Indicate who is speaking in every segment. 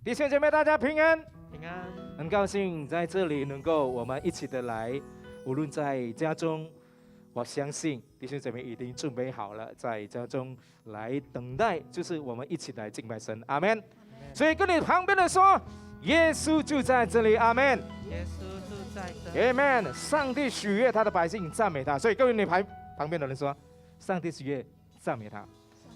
Speaker 1: 弟兄姐妹，大家平安。
Speaker 2: 平安，
Speaker 1: 很高兴在这里能够我们一起的来，无论在家中，我相信弟兄姐妹已经准备好了，在家中来等待，就是我们一起来敬拜神，阿门。所以跟你旁边的说，耶稣就在这里，阿门。
Speaker 2: 耶稣住在这里，
Speaker 1: 阿门。上帝喜悦他的百姓，赞美他。所以各位你旁边的人说，上帝喜悦，赞美他，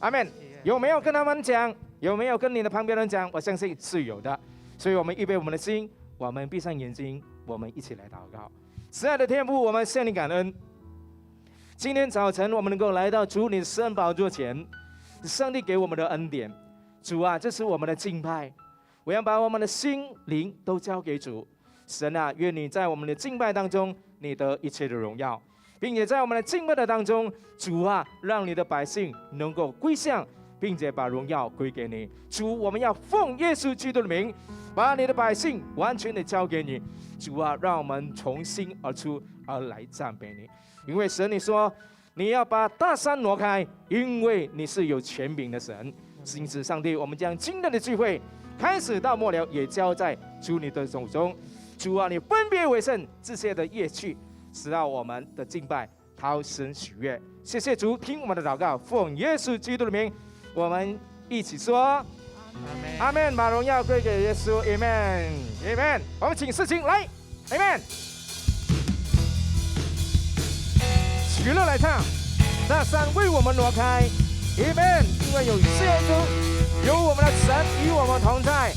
Speaker 1: 阿门。有没有跟他们讲？有没有跟你的旁边人讲？我相信是有的。所以我们预备我们的心，我们闭上眼睛，我们一起来祷告。慈爱的天父，我们向你感恩。今天早晨我们能够来到主你的圣宝座前，上帝给我们的恩典。主啊，这是我们的敬拜，我要把我们的心灵都交给主。神啊，愿你在我们的敬拜当中，你得一切的荣耀，并且在我们的敬拜的当中，主啊，让你的百姓能够归向，并且把荣耀归给你。主，我们要奉耶稣基督的名，把你的百姓完全的交给你。主啊，让我们从心而出而来赞美你。因为神你说，你要把大山挪开，因为你是有权柄的神。因此上帝，我们将今天的聚会开始到末了也交在主你的手中。主啊，你分别为圣这些的乐器，使到我们的敬拜讨神喜悦。谢谢主，听我们的祷告，奉耶稣基督的名，我们一起说
Speaker 2: 阿门。
Speaker 1: 阿门，把荣耀归给耶稣，阿门，阿门。我们请事情来，阿门。喜乐来唱，大山为我们挪开，阿门。因为有四耶稣，有我们的神与我们同在，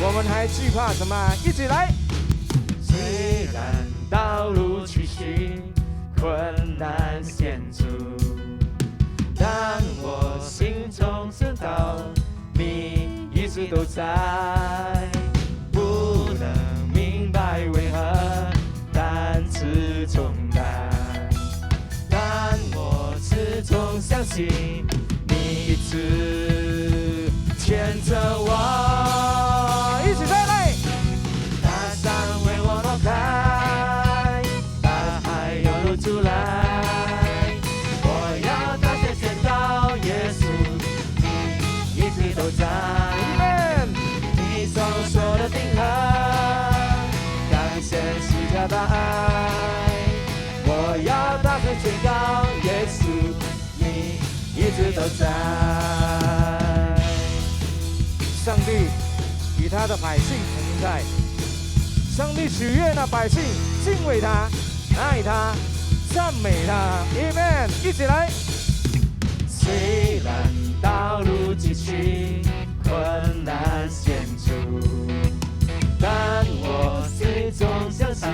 Speaker 1: 我们还惧怕什么？一起来。虽然道路崎岖，困难险阻，但我心中知道你一直都在，不能明白为何担此重担，但我始终相信你一直牵着我，一起再来。大山为我挪开，大海又露出来，我要大声宣告耶稣一直都在，你双手的定恒，感谢十架的爱，我要大声宣告耶稣你一直都在。上帝与他的百姓同在，上帝喜悦那百姓敬畏他，爱他，赞美他，阿门。一起来。虽然道路崎岖，困难险阻，但我始终相信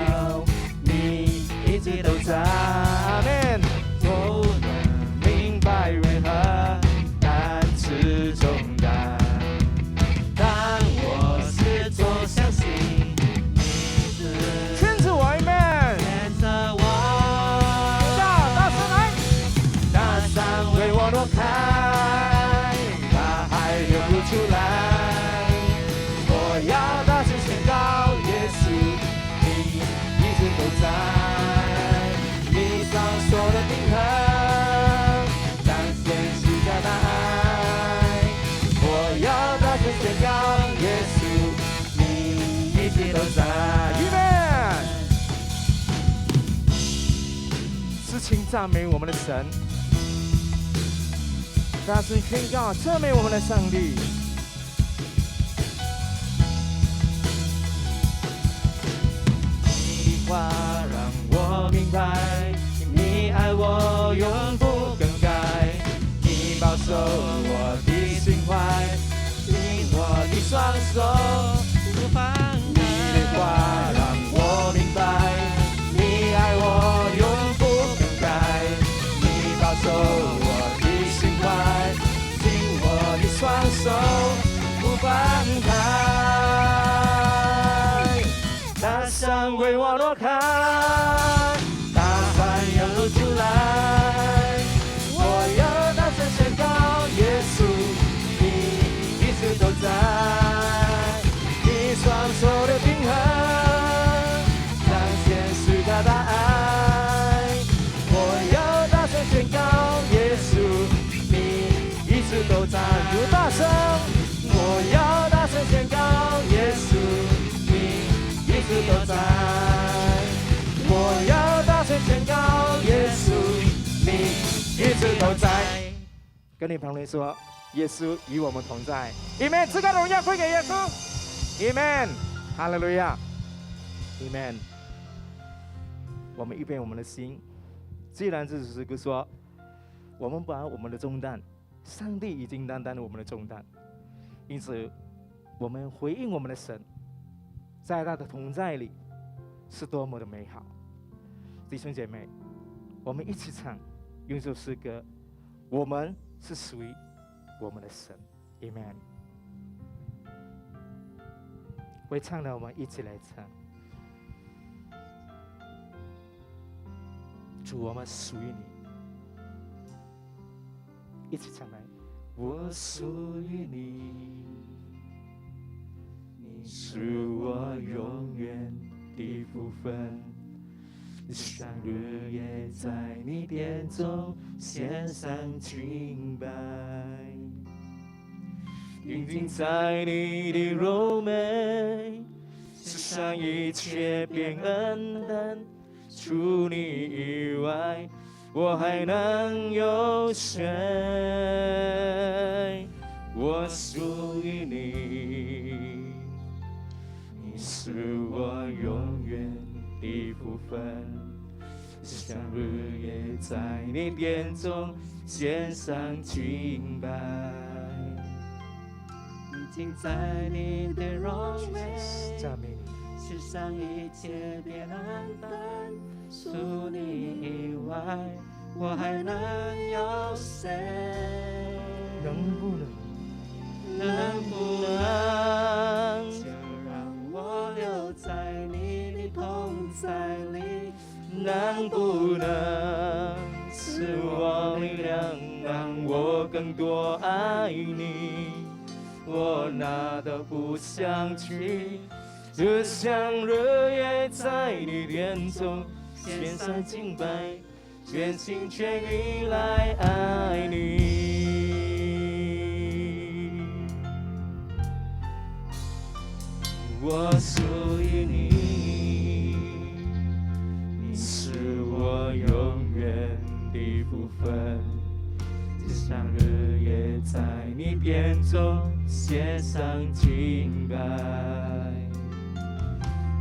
Speaker 1: 你一直都在，阿门。不能明白为何担此重担，但我始终相信你是牵着我，阿门。牵着我，大声来。大山为我挪开，大海流露出来，我要大声宣告耶稣你一直都在，你双手的定恒，彰显十架的爱，我要大声宣告耶稣你一直都在，预备，诗情赞美我们的神，大声宣告赞美我们的上帝。你话让我明白，你爱我永不更改，你保守我的心怀，紧我的双手不放开。你的话让我明白，你爱我永不更改，你保守我的心怀，紧我的双手不放开。大山为我挪开，大海又露出来，我要大声宣告耶稣你一直都在，你双手的平衡，彰显十架的爱，我要大声宣告耶稣你一直都在，有大声，我要大声宣告耶跟你旁边说，耶稣与我们同在。Amen， 至高的荣耀归给耶稣。Amen， 哈利路亚。Amen。我们预备我们的心，既然这首诗歌说，我们把我们的重担，上帝已经担当了我们的重担，因此我们回应我们的神，在他的同在里是多么的美好。弟兄姐妹，我们一起唱，用这首诗歌，我们是属于我们的神。Amen。会唱的，我们一起来唱。主，我们属于你，一起唱来。我属于你，你是我永远的福分。像日夜在你殿中献上敬拜，定睛在你的柔美，世上一切变黯淡，除你以外，我还能有谁？我属于你，你是我永远的福分。像日夜在你殿中献上敬拜，
Speaker 2: 定睛在你的柔美，
Speaker 1: 赞美你，
Speaker 2: 世上一切变黯淡，除你以外，我还能有谁？
Speaker 1: 能不能
Speaker 2: 就让我留在你的同在里？
Speaker 1: 能不能赐我力量，让我更多爱你？我哪都不想去，只想日夜在你殿中献上敬拜，全心全意来爱你。我属于你，你是我永远的福分。只想日夜在你殿中献上敬拜，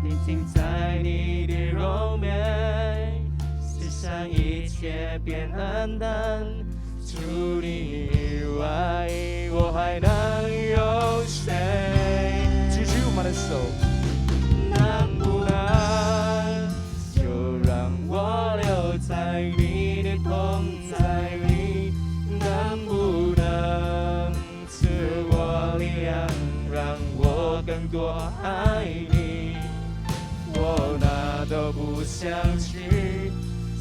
Speaker 1: 定睛在你的柔美，世上一切变黯淡，除你以外，我还能有谁？举起我们的手，能不能就让我留在你的同在里？能不能赐我力量，让我更多爱你？我哪都不想去，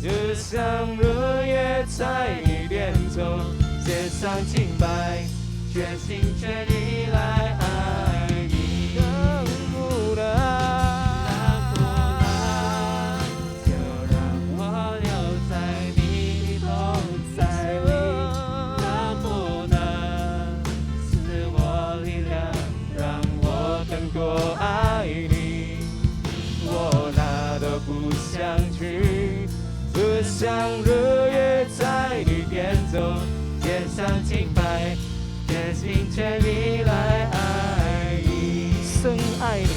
Speaker 1: 只想日夜在你殿中献上敬拜，全心全意来爱你。能不能就让我留在你的同在里？能不能赐我力量，让我更多爱你？我哪都不想去，只想日夜在你殿中献上敬拜，全心全意来爱你。一生爱你，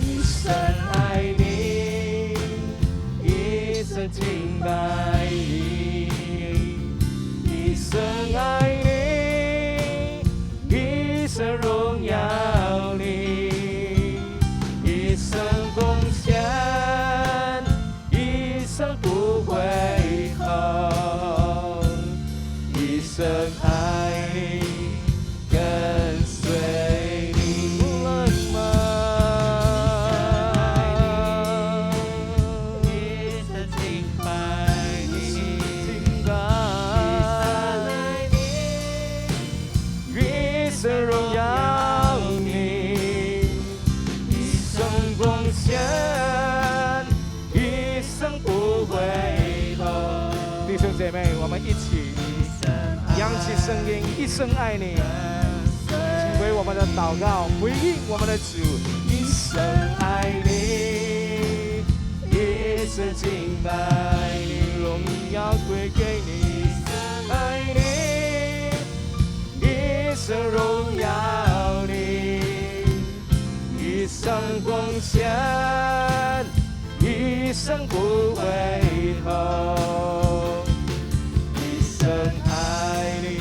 Speaker 1: 一生爱你，一生敬拜你，一生爱你，一生荣耀你，一生贡献，一生不回头，一生爱你，跟随你。能吗？一生敬拜你，敬拜你，一生荣耀你，一生贡献，一生不回头。弟兄姐妹，我们一起扬起声音，一生爱你，请为我们的祷告回应我们的主。一生爱你，一生敬拜你，荣耀归给你。爱你，生荣耀你，一生奉献，一生不回头，一生爱你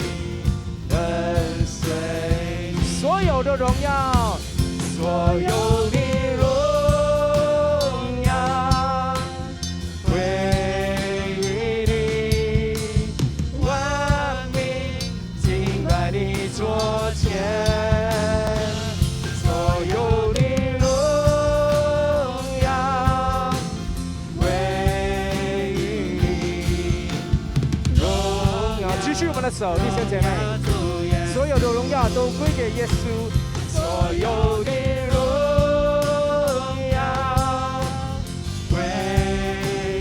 Speaker 1: 跟随，所有的荣耀，所有的荣耀归于你，万民敬拜你座前。的手，弟兄姐妹，所有的荣耀都归给耶稣，所有的荣耀归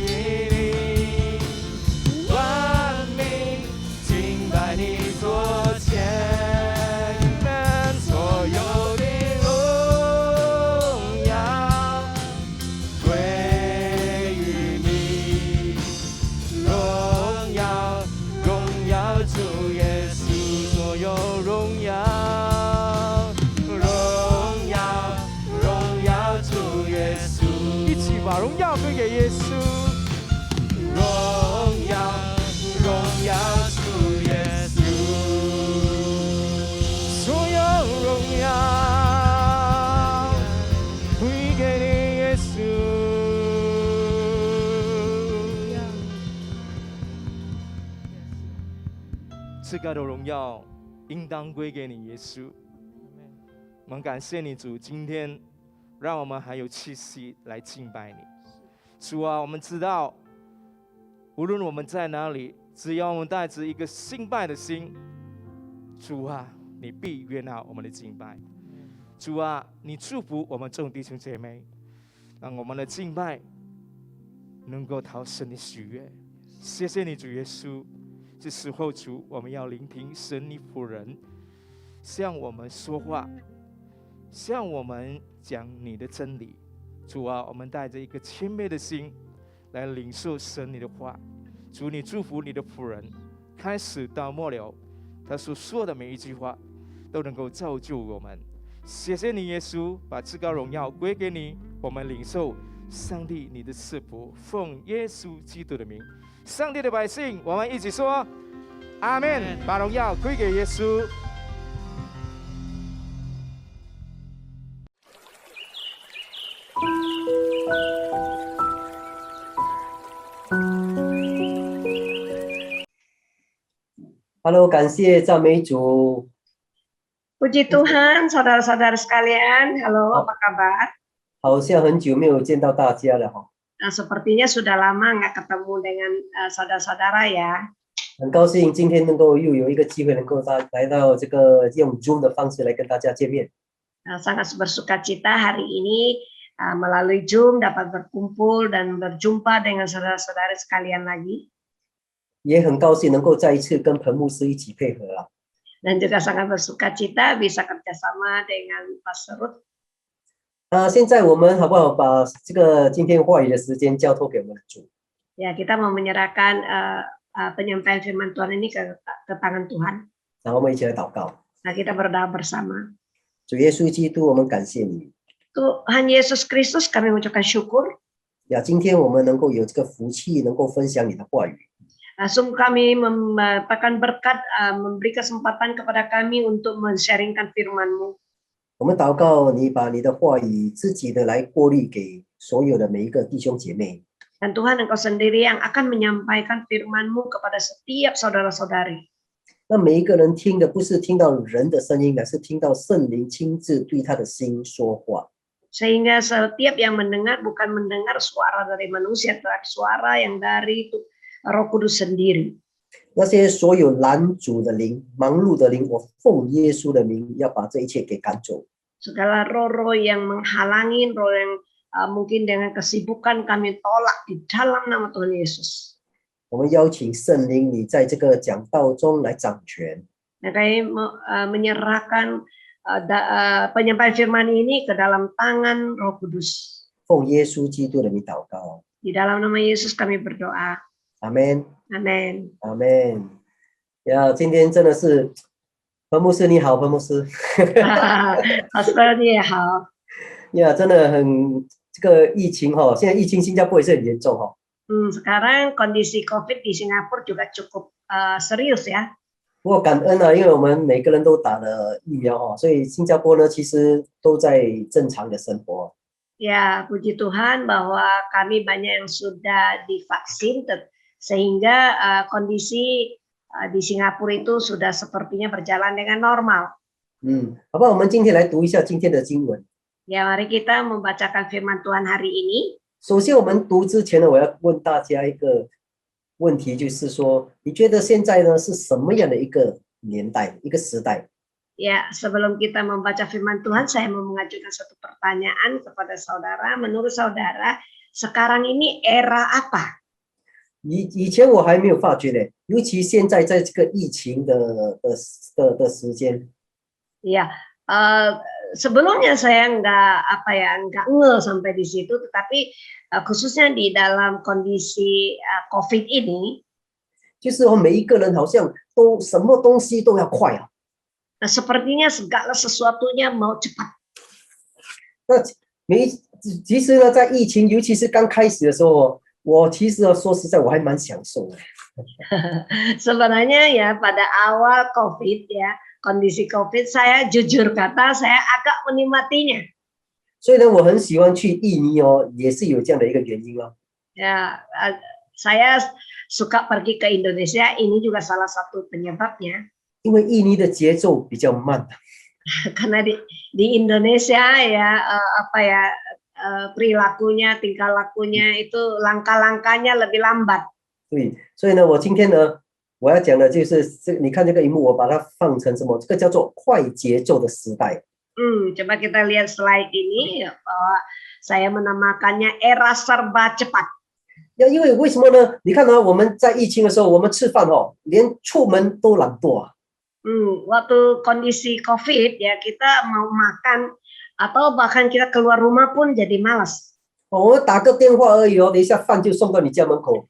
Speaker 1: 于你，万民敬拜你座前，所有的荣耀归于你，荣耀。主耶稣，所有荣耀，荣耀，荣耀主耶稣，一起把荣耀归给耶稣，荣耀，荣耀主耶稣，所有荣耀归给你耶稣。至高的荣耀应当归给你，耶稣。我们感谢你，主，今天让我们还有气息来敬拜你。主啊，我们知道，无论我们在哪里，只要我们带着一个敬拜的心，主啊，你必悦纳我们的敬拜。主啊，你祝福我们众弟兄姐妹，让我们的敬拜能够讨神的喜悦。谢谢你，主耶稣。这时候，主，我们要聆听神你仆人向我们说话，向我们讲你的真理。主啊，我们带着一个谦卑的心来领受神你的话。主，你祝福你的仆人，开始到末了，他所说的每一句话都能够造就我们。谢谢你，耶稣，把至高荣耀归给你。我们领受上帝你的赐福，奉耶稣基督的名。上帝的百姓，我们一起说阿们，把荣耀归给耶稣。
Speaker 3: Halo, 感谢赞美主。
Speaker 4: Puji Tuhan, saudara-saudara sekalian. Halo, apa kabar?
Speaker 3: 好像很久没有见到大家了哈。
Speaker 4: Sepertinya sudah lama nggak ketemu dengan saudara-saudara ya.
Speaker 3: 很高兴今天能够又有一个机会能够来到这个用 Zoom 的方式来跟大家见面。
Speaker 4: Sangat bersukacita hari ini melalui Zoom dapat berkumpul dan berjumpa dengan saudara-saudara sekalian lagi.
Speaker 3: 也很高兴能够再一次跟彭牧师一起配合啊。
Speaker 4: Dan juga sangat bersukacita bisa kerjasama dengan Pastor Ruth.
Speaker 3: 现在我们好不好把这个今天话语的时间交托给我们的主？
Speaker 4: Ya, kita mau menyerahkan penyampaian firman Tuhan ini ke tangan Tuhan.
Speaker 3: 然后我们一起来祷告。
Speaker 4: Nah, kita berdoa bersama.
Speaker 3: 主耶稣基督，我们感谢你。
Speaker 4: Tuhan Yesus Kristus, kami mengucapkan syukur.
Speaker 3: 呀，今天我们能够有这个福气，能够分享你的话语。
Speaker 4: Sungguh kami mendapatkan berkat, memberi kesempatan kepada kami untuk men-sharingkan firman-Mu.
Speaker 3: 我们祷告，你把你的话语自己的来过滤给所有的每一个弟兄姐妹。
Speaker 4: Dan Tuhan Engkau sendiri yang akan menyampaikan firman-Mu kepada setiap saudara-saudari.
Speaker 3: 那每一个人听的不是听到人的声音，而是听到圣灵亲自对他的心说话。
Speaker 4: Sehingga setiap yang mendengar bukan mendengar suara dari manusia, tetapi suara yang dari Roh Kudus sendiri.
Speaker 3: 那些所有拦阻的灵、忙碌的灵，我奉耶稣的名，要把这一切给赶走。
Speaker 4: Segala roh-roh yang menghalangi, roh yang mungkin dengan kesibukan kami tolak di dalam nama Tuhan Yesus.
Speaker 3: 我们邀请圣灵，你在这个讲道中来掌权。
Speaker 4: Nah, kami menyerahkan penyampaian firman ini ke dalam tangan Roh Kudus.
Speaker 3: 奉耶稣基督的名祷告，
Speaker 4: Di dalam nama Yesus kami berdoa.
Speaker 3: 阿门，
Speaker 4: Amin.
Speaker 3: 阿门。呀，今天真的是彭牧师你好，彭牧师。
Speaker 4: Pastor 你也好。
Speaker 3: 呀，真的很这个疫情哈，现在疫情新加坡也是很严重哈。
Speaker 4: Sekarang kondisi COVID di Singapura juga cukup serius ya.
Speaker 3: 不过感恩啊，因为我们每个人都打了疫苗哈，所以新加坡呢其实都在正常的生活。
Speaker 4: Ya, puji Tuhan bahwa kami banyak yang sudah divaksin sehingga kondisi di Singapura itu sudah sepertinya berjalan dengan normal.
Speaker 3: 好不好？我们今天来读一下今天的经文。
Speaker 4: Ya, mari kita membacakan firman Tuhan hari ini.
Speaker 3: 首先，我们读之前呢，我要问大家一个问题，就是说，你觉得现在呢是什么样的一个年代、一个时代？
Speaker 4: Ya, sebelum kita membaca firman Tuhan, saya mau mengajukan satu pertanyaan kepada saudara. Menurut saudara, sekarang ini era apa?
Speaker 3: 以前我还没有发觉呢，尤其现在在这个疫情的时间。
Speaker 4: Ya, sebelumnya saya nggak ngeh sampai di situ, tetapi khususnya di dalam kondisi COVID ini,
Speaker 3: 就是每一个人好像都什么东西都要快啊。
Speaker 4: sepertinya segala sesuatunya mau cepat.
Speaker 3: 那其实呢，在疫情尤其是刚开始的时候，我其实说实在我还蛮享受的。
Speaker 4: Sebenarnya ya pada awal COVID ya, kondisi COVID saya jujur kata saya agak menikmatinya.
Speaker 3: 所以呢，我很喜欢去印尼哦，也是有这样的一个原因哦。
Speaker 4: Ya, saya suka pergi ke Indonesia, ini juga salah satu penyebabnya.
Speaker 3: 因为印尼的节奏比较慢。
Speaker 4: Karena di Indonesia ya perilakunya, tingkah lakunya itu langkah-langkahnya lebih lambat.
Speaker 3: 对，所以呢，我今天呢，我要讲的就是你看这个荧幕，我把它放成什么？这个叫做快节奏的时代。
Speaker 4: Coba kita lihat slide ini bahwa saya menamakannya era serba cepat.
Speaker 3: 因为什么呢？你看啊，我们在疫情的时候，我们吃饭哦，连出门都懒惰啊。
Speaker 4: Waktu kondisi COVID ya kita mau makan atau bahkan kita keluar rumah pun jadi malas.
Speaker 3: 我们打个电话而已哦，等一下饭就送到你家门口。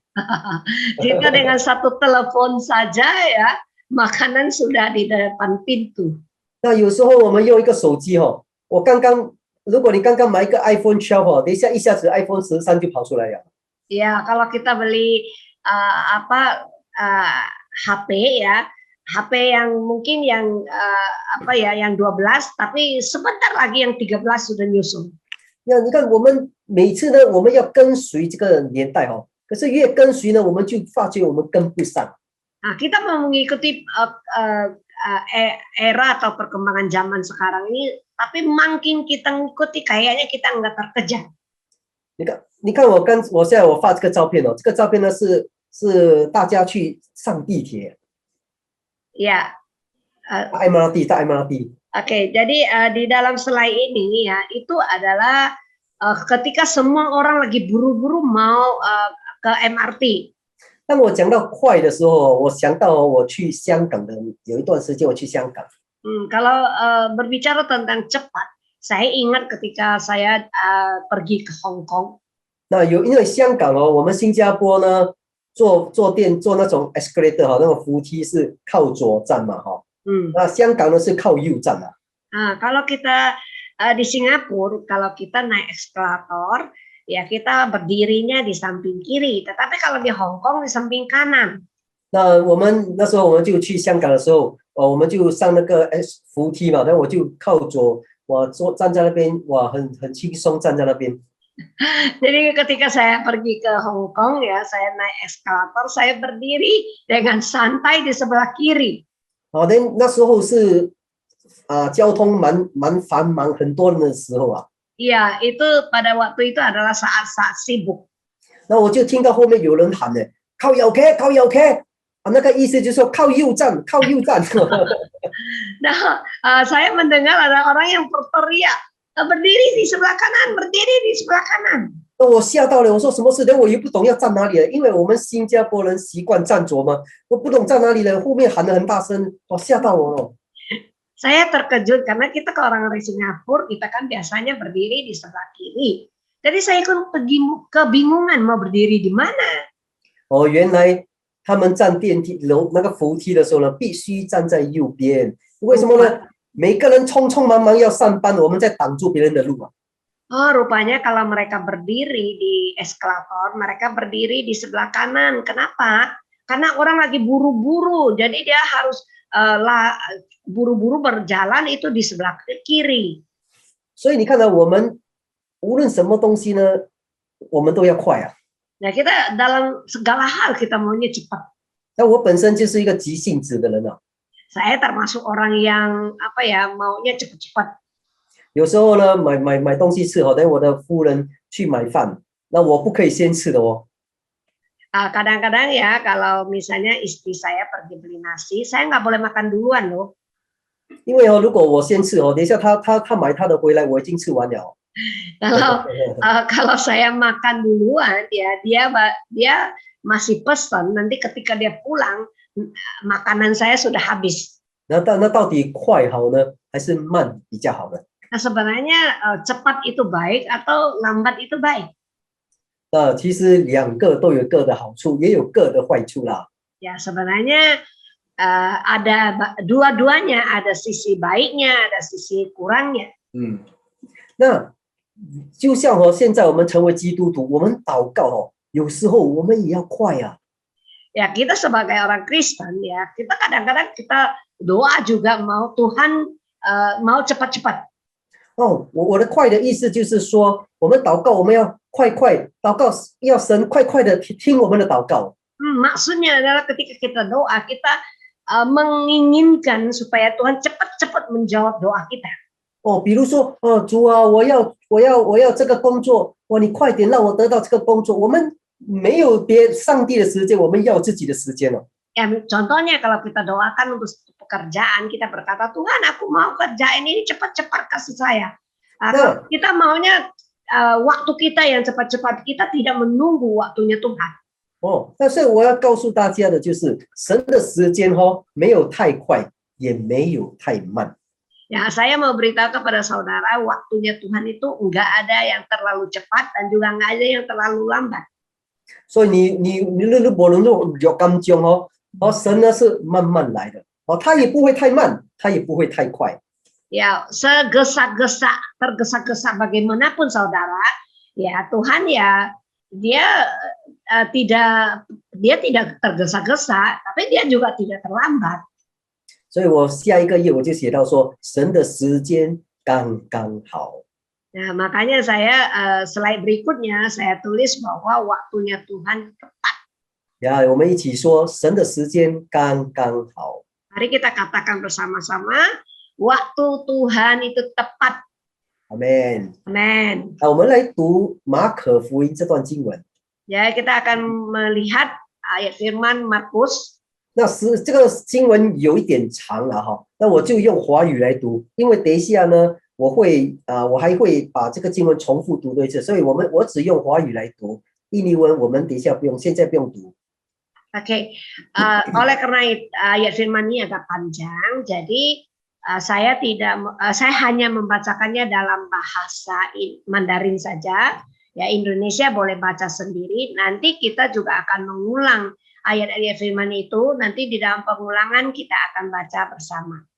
Speaker 4: Jika dengan satu telepon saja ya makanan sudah di depan pintu.
Speaker 3: 那有时候我们用一个手机哦，如果你刚刚买一个 iPhone 12哦，等一下子 iPhone 13就跑出来了。
Speaker 4: Ya, kalau kita beli HP ya, HP yang mungkin yang 12 tapi sebentar lagi yang 13 sudah nyusul.
Speaker 3: 那你看我们每次呢，我们要跟随这个年代哦，可是越跟随呢，我们就发觉我们跟不上。
Speaker 4: Nah, kita mau mengikuti era atau perkembangan zaman sekarang ini, tapi makin kita ngikuti kayaknya kita nggak terkejar.
Speaker 3: 你看我现在我发这个照片哦，这个照片呢是大家去上地铁。
Speaker 4: Ya.
Speaker 3: MRT, tak MRT.
Speaker 4: Oke, jadi di dalam slide ini ya itu adalah ketika semua orang lagi buru-buru mau ke MRT.
Speaker 3: 当我讲到快的时候，我想到我去香港的有一段时间我去香港。
Speaker 4: Kalau berbicara tentang cepat, saya ingat ketika saya pergi ke Hong Kong.
Speaker 3: 那因为香港哦，我们新加坡呢坐那种 escalator 哈，那种扶梯是靠左站嘛哈。那香港呢是靠右站啊。
Speaker 4: Kalau kita di Singapura, kalau kita naik eskalator, ya kita berdirinya di samping kiri. Tetapi kalau di Hong Kong di samping kanan.
Speaker 3: 那那时候我们就去香港的时候，我们就上那个扶梯嘛，然后我就靠左，我站在那边，哇，很轻松站在那边。
Speaker 4: Jadi ketika saya pergi ke Hong Kong ya, saya naik eskalator, saya berdiri dengan santai di sebelah kiri.
Speaker 3: 那时候是交通蛮繁忙，很多人的时候啊。
Speaker 4: Iya, itu pada waktu itu adalah saat-saat sibuk.
Speaker 3: 那我就听到后面有人喊呢，靠右开，靠右开。 那个意思就是说靠右站，靠右站。
Speaker 4: Nah, saya mendengar ada orang yang berteriak, berdiri di sebelah kanan, berdiri di sebelah kanan.
Speaker 3: 那我吓到了，我说什么事？我又不懂要站哪里了，因为我们新加坡人习惯站左嘛，我不懂站哪里了。后面喊得很大声，哇，吓到我了。
Speaker 4: Saya terkejut karena kita ke orang dari Singapura, kita kan biasanya berdiri di sebelah kiri. Jadi saya kebingungan mau berdiri di mana.
Speaker 3: 原来他们站电梯楼那个扶梯的时候呢，必须站在右边，为什么呢？每个人匆匆忙忙要上班，我们在挡住别人的路啊。
Speaker 4: Oh, rupanya kalau mereka berdiri di eskalator, mereka berdiri di sebelah kanan. Kenapa? Karena orang lagi buru-buru, jadi dia harus buru-buru berjalan itu di sebelah kiri.
Speaker 3: 所以你看到我们无论什么东西呢，我们都要快啊。
Speaker 4: Nah, kita dalam segala hal kita maunya cepat.
Speaker 3: 那我本身就是一个急性子的人啊。
Speaker 4: Saya termasuk orang yang maunya cepat-cepat.
Speaker 3: 有时候呢，买东西吃，等我的夫人去买饭，那我不可以先吃的哦。
Speaker 4: Kadang-kadang ya kalau misalnya istri saya pergi beli nasi, saya nggak boleh makan duluan loh.
Speaker 3: 因为如果我先吃等一下他买他的回来，我已经吃完了。
Speaker 4: Kalau saya makan duluan, ya dia masih pesan, nanti ketika dia pulang makanan saya sudah habis.
Speaker 3: 那到底快好呢，还是慢比较好呢？
Speaker 4: Nah, sebenarnya cepat itu baik atau lambat itu baik?
Speaker 3: 其实两个都有各的好处，也有各的坏处啦。
Speaker 4: Ya, sebenarnya ada dua-duanya, ada sisi baiknya, ada sisi kurangnya.
Speaker 3: 那就像现在我们成为基督徒，我们祷告有时候我们也要快啊。
Speaker 4: Ya, kita sebagai orang Kristen ya, kita kadang-kadang kita doa juga mau Tuhan mau cepat-cepat.
Speaker 3: 我的快的意思就是说，我们祷告我们要快祷告，要神快的听我们的祷告。
Speaker 4: Maksudnya adalah ketika kita doa, kita menginginkan supaya Tuhan cepat-cepat menjawab doa kita.
Speaker 3: 比如说主啊，我要这个工作，你快点让我得到这个工作。我们没有上帝的时间，我们要自己的时间了。
Speaker 4: Ya, contohnya kalau kita doakan untuk pekerjaan, kita berkata, Tuhan aku mau kerjain ini cepat-cepat kasih saya. Kalau kita maunya waktu kita yang cepat-cepat, kita tidak menunggu waktunya Tuhan.
Speaker 3: 但是我要告诉大家的就是，神的时间没有太快，也没有太慢。
Speaker 4: Ya, saya mau beritahu kepada saudara, waktunya Tuhan itu enggak ada yang terlalu cepat dan juga enggak ada yang terlalu lambat.
Speaker 3: 所以你不能有感觉神呢是慢慢来的他也不会太慢，他也不会太快。
Speaker 4: Ya, tergesa-gesa bagaimanapun saudara, ya Tuhan ya dia tidak tergesa-gesa, tapi dia juga tidak terlambat.
Speaker 3: 所以我下一个页我就写到说，神的时间刚刚好。
Speaker 4: Nah, makanya saya slide berikutnya saya tulis bahwa waktunya Tuhan tepat.
Speaker 3: 呀，我们一起说，神的时间刚刚好。
Speaker 4: Mari kita katakan bersama-sama, waktu Tuhan itu tepat.
Speaker 3: Amen.
Speaker 4: Amen.
Speaker 3: 我们来读马可福音这段经文。
Speaker 4: Ya, kita akan melihat ayat firman Markus.
Speaker 3: 那这个经文有一点长了那我就用华语来读，因为等一下呢，我还会把这个经文重复读多一次，所以我只用华语来读，印尼文我们等一下现在不用读。
Speaker 4: Oke, oleh karena ayat firman ini agak panjang, jadi saya hanya membacakannya dalam bahasa Mandarin saja. Ya, Indonesia boleh baca sendiri. Nanti kita juga akan mengulang ayat-ayat firman itu. Nanti di dalam pengulangan kita akan baca bersama.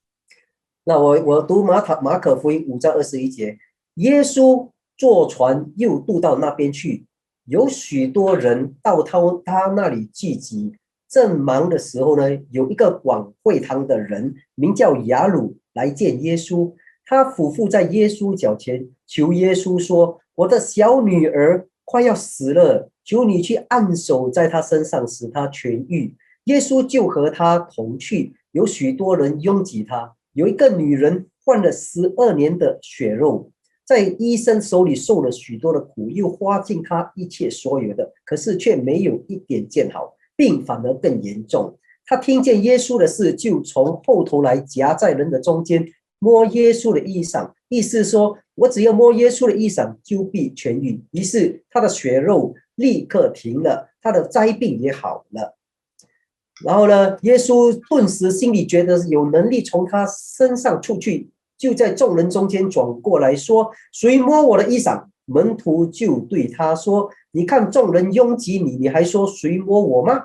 Speaker 3: 那我读马可福音5章21节，耶稣坐船又渡到那边去。 有许多人到他那里聚集，正忙的时候呢，有一个管会堂的人名叫雅鲁来见耶稣，他俯伏在耶稣脚前，求耶稣说：“我的小女儿快要死了，求你去按手在她身上，使她痊愈。”耶稣就和他同去，有许多人拥挤他。有一个女人患了12年的血肉。 在医生手里受了许多的苦，又花尽他一切所有的，可是却没有一点见好，病反而更严重。他听见耶稣的事，就从后头来夹在人的中间，摸耶稣的衣裳，意思说，我只要摸耶稣的衣裳，就必痊愈。于是他的血肉立刻停了，他的灾病也好了。然后呢，耶稣顿时心里觉得有能力从他身上出去。 就在众人中间转过来说：“谁摸我的衣裳？”门徒就对他说：“你看众人拥挤你，你还说谁摸我吗？”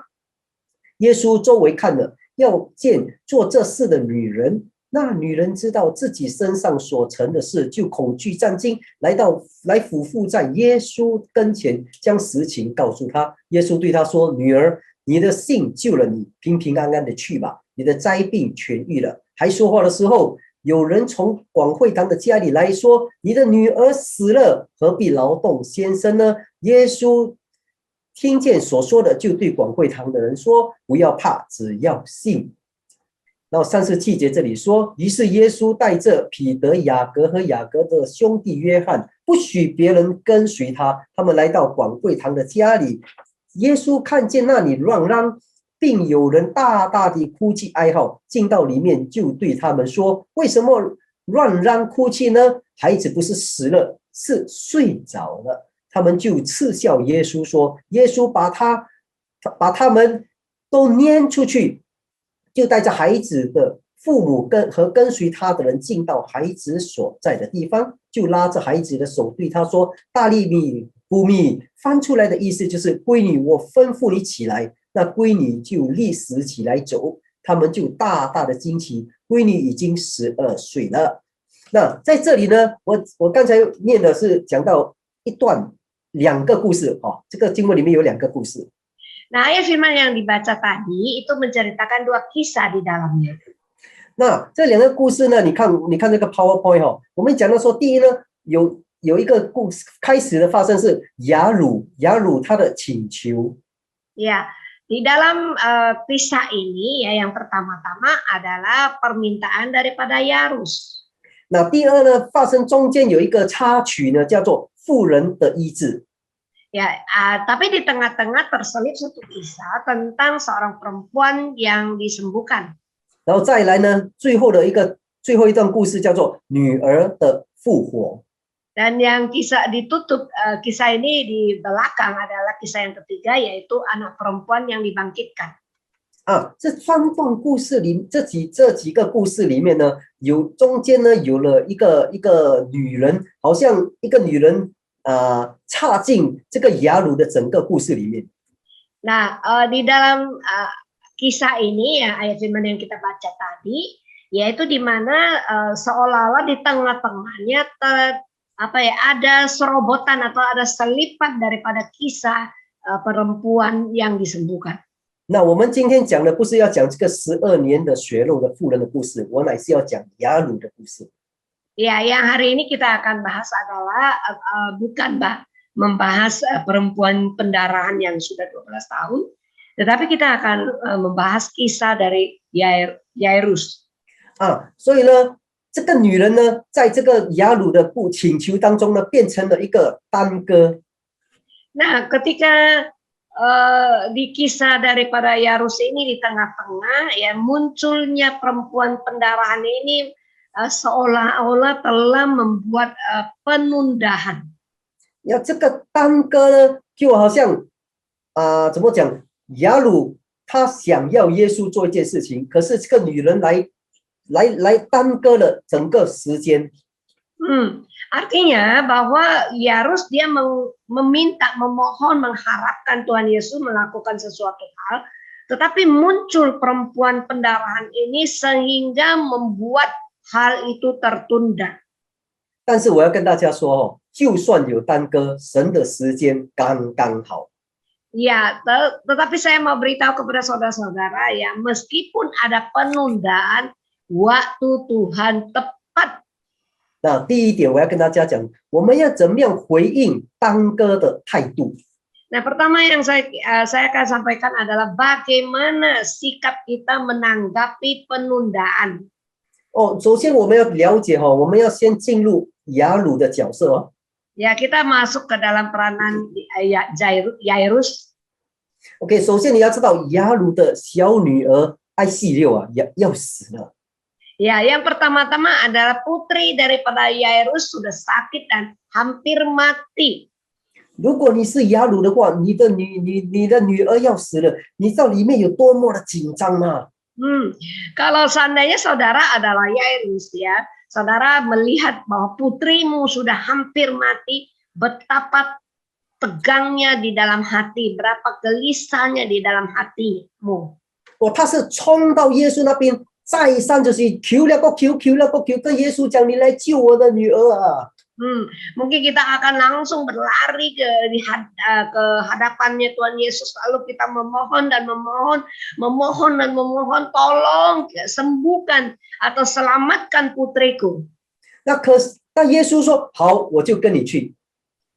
Speaker 3: 耶稣周围看了，要见做这事的女人，那女人知道自己身上所成的事，就恐惧战惊，来俯伏在耶稣跟前，将实情告诉他。耶稣对他说：“女儿，你的信救了你，平平安安的去吧，你的灾病痊愈了。”还说话的时候，有人从广会堂的家里来说：“你的女儿死了，何必劳动先生呢？”耶稣听见所说的，就对广会堂的人说：“不要怕，只要信。”然后37节这里说，于是耶稣带着彼得、雅各和雅各的兄弟约翰，不许别人跟随他。他们来到广会堂的家里，耶稣看见那里乱嚷，并有人大大的哭泣哀嚎，进到里面就对他们说：“为什么乱嚷哭泣呢？孩子不是死了，是睡着了。”他们就嗤笑耶稣说：“耶稣把他们都撵出去。”就带着孩子的父母和跟随他的人进到孩子所在的地方，就拉着孩子的手对他说：“大利米古米。”翻出来的意思就是闺女，我吩咐你起来。那闺女就立时起来走，他们就大大的惊奇，闺女已经12岁了。那在这里呢，我刚才念的是讲到两个故事哦，这个经文里面有2个故事。
Speaker 4: Nah, ayat firman yang dibaca tadi itu menceritakan 2 kisah di dalamnya.
Speaker 3: 那这2个故事呢，你看这个 PowerPoint 哦，我们讲到说，第一呢，有一个故事开始的发生是雅鲁他的请求。
Speaker 4: Ya, di dalam kisah ini ya yang pertama-tama adalah permintaan daripada Yarus.
Speaker 3: 那第二呢，发生中间有一个插曲呢，叫做妇人的医治。
Speaker 4: Ya, tapi di tengah-tengah terselip satu kisah tentang seorang perempuan yang disembuhkan.
Speaker 3: 然后再来呢，最后一段故事叫做女儿的复活。
Speaker 4: Dan yang kisah ditutup kisah ini di belakang adalah kisah yang ketiga, yaitu anak perempuan yang dibangkitkan.
Speaker 3: 这3段故事里，这几个故事里面呢，中间呢有了一个女人，好像一个女人插进这个雅鲁的整个故事里面。
Speaker 4: Nah, di dalam kisah ini ya ayat firman yang kita baca tadi, yaitu di mana seolah-olah di tengah-tengahnya ada serobotan atau ada selipan daripada kisah perempuan yang disembuhkan.
Speaker 3: 那我们今天讲的不是要讲这个12年的血漏的妇人的故事，我乃是要讲雅鲁的故事。
Speaker 4: Ya, yang hari ini kita akan bahas adalah bukan membahas perempuan pendarahan yang sudah 12 tahun, tetapi kita akan membahas kisah dari Yairus.
Speaker 3: 所以呢，这个女人呢，在这个雅鲁的请求当中呢，变成了一个耽搁。
Speaker 4: Nah, ketika di kisah daripada Yarus ini di tengah-tengah ya munculnya perempuan pendarahan ini seolah-olah telah membuat penundaan.
Speaker 3: 这个耽搁呢，就好像怎么讲？雅鲁他想要耶稣做一件事情，可是这个女人来耽搁了整个时间。
Speaker 4: Artinya bahwa Yarus dia meminta, memohon, mengharapkan Tuhan Yesus melakukan sesuatu hal, tetapi muncul perempuan pendarahan ini sehingga membuat hal itu tertunda.
Speaker 3: 但是我要跟大家说就算有耽搁，神的时间刚刚好。
Speaker 4: Ya, tetapi saya mau beritahu kepada saudara-saudara ya, meskipun ada penundaan, waktu Tuhan tepat.
Speaker 3: 那第一点，我要跟大家讲，我们要怎么样回应耽搁的态度。
Speaker 4: Nah, pertama yang saya akan sampaikan adalah bagaimana sikap kita menanggapi penundaan.
Speaker 3: 首先我们要了解我们要先进入雅鲁的角色。
Speaker 4: Ya, kita masuk ke dalam peranan Yairus.
Speaker 3: OK， 首先你要知道雅鲁的小女儿埃西六要死了。
Speaker 4: Ya, yang pertama-tama adalah putri daripada Yairus sudah sakit dan hampir mati.
Speaker 3: 如果你是雅鲁的话，你的女儿要死了，你知道里面有多么的紧张吗？
Speaker 4: Kalau seandainya saudara adalah Yairus ya, saudara melihat bahwa putrimu sudah hampir mati, betapa tegangnya di dalam hati, berapa gelisahnya di dalam hatimu.
Speaker 3: 他是冲到耶稣那边，再三就是求了个求，求了个求，跟耶稣讲：“你来救我的女儿啊！”
Speaker 4: Mungkin kita akan langsung berlari ke hadapannya Tuhan Yesus, lalu kita memohon dan memohon, tolong sembuhkan atau selamatkan putriku.
Speaker 3: 那耶稣说：“好，我就跟你去。”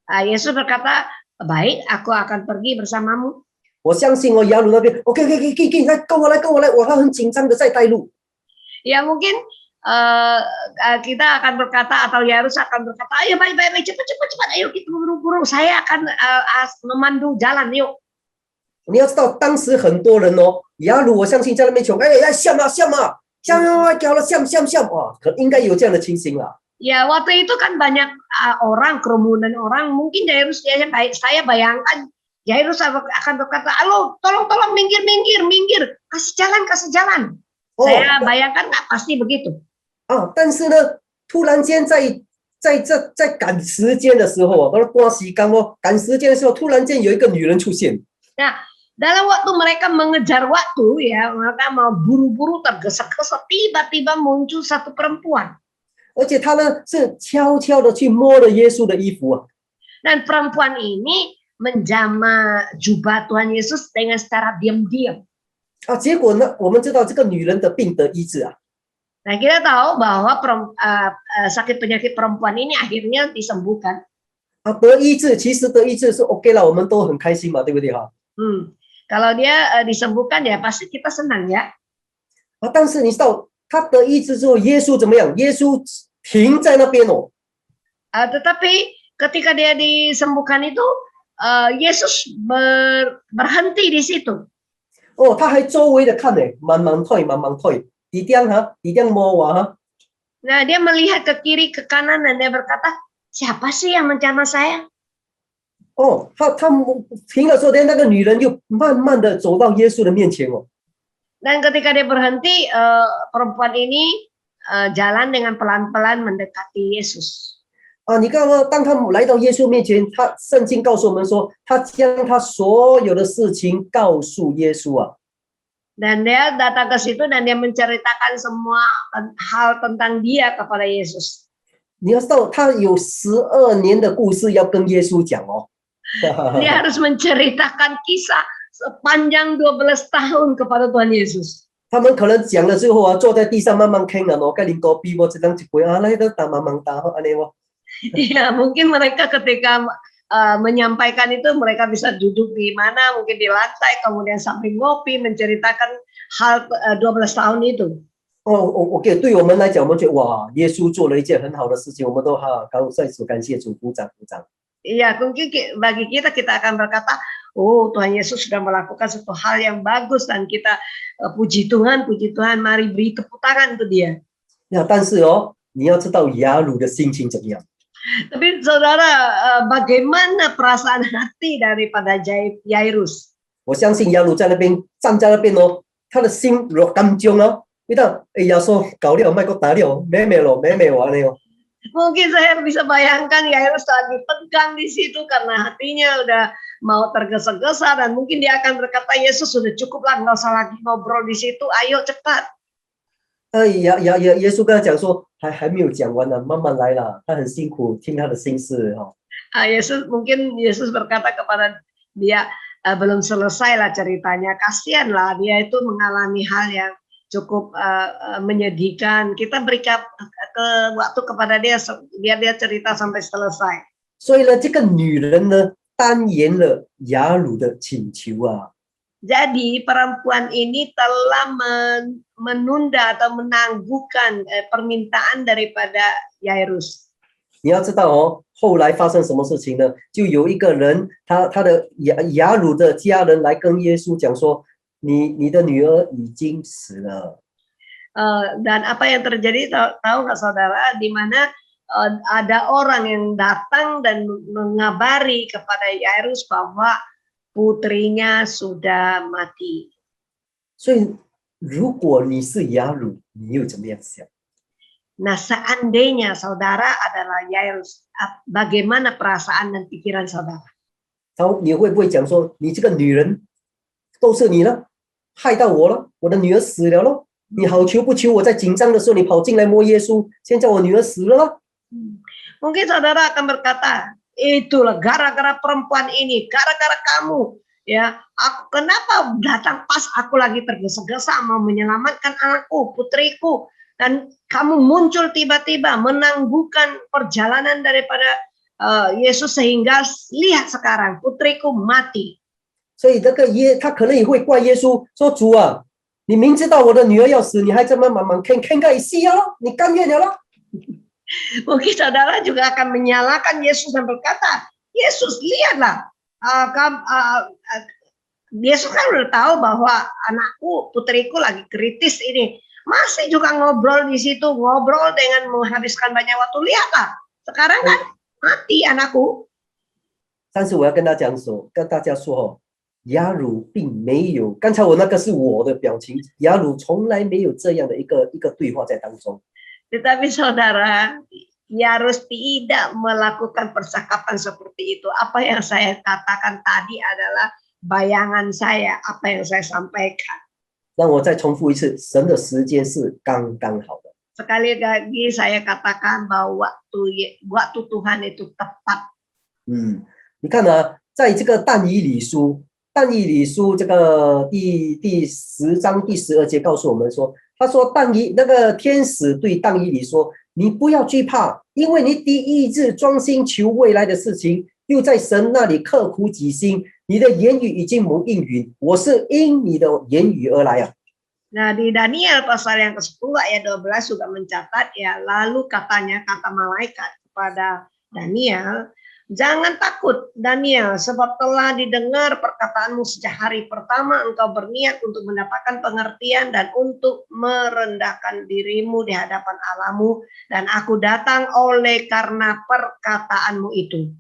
Speaker 4: Yesus berkata, baik, aku akan pergi bersamamu.
Speaker 3: 我相信哦，雅鲁那边 ，OK， 来跟我来，我他很紧张的在带路。
Speaker 4: Ya mungkin kita akan berkata atau Yairus akan berkata, ayo baik, cepat, ayo kita buru-buru, saya akan memandu jalan, yuk.
Speaker 3: 你要知道，当时很多人哦，雅鲁我相信在那边求，像搞了像，哇，应该有这样的情形啦。
Speaker 4: Ya waktu itu kan banyak orang, kerumunan orang, mungkin Yairus saya bayangkan Yairus akan berkata, halo, tolong minggir, kasih jalan. Saya bayangkan pasti begitu.
Speaker 3: 但是呢，突然间在赶时间的时候啊，赶时间的时候，突然间有一个女人出现。
Speaker 4: Nah, dalam waktu mereka mengejar waktu ya, mereka mau buru-buru tergesa-gesa, tiba-tiba muncul satu perempuan.
Speaker 3: 而且她呢是悄悄的去摸了耶稣的衣服啊。
Speaker 4: Dan perempuan ini menjamah jubah Tuhan Yesus dengan secara diam-diam.
Speaker 3: 结果呢，我们知道这个女人的病得医治啊。
Speaker 4: Nah, kita tahu bahwa sakit penyakit perempuan ini akhirnya disembuhkan.
Speaker 3: 得医治，其实得医治是 OK 了，我们都很开心嘛，对不对哈？
Speaker 4: Kalau dia disembuhkan ya pasti kita senang ya.
Speaker 3: 但是你知道，他得医治之后，耶稣怎么样？耶稣停在那边哦。
Speaker 4: Tetapi ketika dia disembuhkan itu, Yesus berhenti di situ.
Speaker 3: 他还周围的看呢，慢慢退。 Di tiang mau wah.
Speaker 4: Nah, dia melihat ke kiri ke kanan dan dia berkata, siapa sih yang menjamah saya?
Speaker 3: 他停了之后，那个女人又慢慢的走到耶稣的面前哦。
Speaker 4: Dan ketika dia berhenti, perempuan ini jalan dengan pelan-pelan mendekati Yesus.
Speaker 3: 你看啊，当他来到耶稣面前，圣经告诉我们说，他将他所有的事情告诉耶稣啊。
Speaker 4: Dan dia datang ke situ dan dia menceritakan semua hal tentang dia kepada Yesus.
Speaker 3: 你要知道，他有12年的故事要跟耶稣讲哦。
Speaker 4: Dia harus menceritakan kisah sepanjang 12 tahun kepada Tuhan Yesus.
Speaker 3: 他们可能讲了之后啊，坐在地上慢慢听了哦，跟你kopi我这张一杯来都打慢慢打安尼哦。
Speaker 4: Ya, mungkin mereka ketika menyampaikan itu mereka bisa duduk di mana, mungkin di lantai, kemudian sambil ngopi menceritakan hal 12 tahun itu.
Speaker 3: OK， 对我们来讲，我们觉得哇，耶稣做了一件很好的事情，我们都再次感谢主，鼓掌。
Speaker 4: Iya, mungkin bagi kita akan berkata, oh Tuhan Yesus sudah melakukan suatu hal yang bagus dan kita puji Tuhan, mari beri tepuk tangan untuk dia.
Speaker 3: 但是哦，你要知道雅鲁的心情怎么样？
Speaker 4: Tapi saudara, bagaimana perasaan hati daripada Yairus?
Speaker 3: 我相信雅鲁在那边站在那边哦，他的心若感动哦，你看，耶稣搞了，麦克打了，美完了哦。
Speaker 4: Mungkin saya bisa bayangkan Yairus lagi tegang di situ karena hatinya udah mau tergesa-gesa dan mungkin dia akan berkata, Yesus sudah cukup lah, nggak usah lagi ngobrol di situ, ayo cepat.
Speaker 3: 耶稣跟他讲说，还没有讲完呢，慢慢来啦，他很辛苦，听他的心事哈。
Speaker 4: Yesus berkata kepada dia, belum selesai lah ceritanya, kasihan lah dia itu mengalami hal yang cukup menyedihkan. Kita berikan waktu kepada dia biar dia cerita sampai selesai.
Speaker 3: 所以呢，这个女人呢，单言了雅鲁的请求啊。
Speaker 4: Jadi perempuan ini telah menunda atau menangguhkan permintaan daripada Yairus.
Speaker 3: 你要知道哦，后来发生什么事情呢？就有一个人，他的雅鲁的家人来跟耶稣讲说，你的女儿已经死了。
Speaker 4: Dan apa yang terjadi tahu nggak saudara? Di mana ada orang yang datang dan mengabari kepada Yairus bahwa putrinya sudah mati.
Speaker 3: 所以，如果你是雅鲁，你又怎么样想？
Speaker 4: Nah, seandainya saudara adalah Yairus, bagaimana perasaan dan pikiran saudara?
Speaker 3: 你会不会讲说，你这个女人都是你了，害到我了，我的女儿死了咯？你好求不求？我在紧张的时候，你跑进来摸耶稣，现在我女儿死了吗？
Speaker 4: Mungkin saudara akan berkata, itulah gara-gara perempuan ini, gara-gara kamu. Ya, aku kenapa datang pas aku lagi tergesa-gesa mau menyelamatkan anakku, putriku, dan kamu muncul tiba-tiba menangguhkan perjalanan daripada Yesus sehingga lihat sekarang putriku mati.
Speaker 3: 所以他可能也会怪耶稣，说主啊，你明知道我的女儿要死，你还这么慢慢看个戏了，你甘愿了啦？
Speaker 4: Mungkin saudara juga akan menyalahkan Yesus dan berkata, Yesus lihatlah, Yesus kan udah tahu bahwa anakku, putriku lagi kritis ini. Masih juga ngobrol di situ, ngobrol dengan menghabiskan banyak waktu. Lihatlah, sekarang kan mati anakku.
Speaker 3: 但是我要跟大家说哦，雅鲁并没有，刚才我那个是我的表情，雅鲁从来没有这样的一个对话在当中。
Speaker 4: Tetapi saudara, Yarus tidak melakukan percakapan seperti itu. Apa yang saya katakan tadi adalah bayangan saya, apa yang saya sampaikan.
Speaker 3: 让我再重复一次，神的时间是刚刚好的。
Speaker 4: Sekali lagi saya katakan bahwa waktu Tuhan itu tepat.
Speaker 3: 你看呢，在这个但以理书这个第10章第12节告诉我们说，他说那个天使对但以理说，你不要惧怕，因为你第一日专心求未来的事情，又在神那里刻苦己心，你的言语已经蒙应允，我是因你的言语而来啊。
Speaker 4: Nah, di Daniel pasal yang ke-10 ayat 12 juga mencatat ya, lalu kata malaikat kepada Daniel, jangan takut Daniel, sebab telah didengar perkataanmu sejak hari pertama engkau berniat untuk mendapatkan pengertian dan untuk merendahkan dirimu di hadapan Allahmu, dan aku datang oleh karena perkataanmu itu.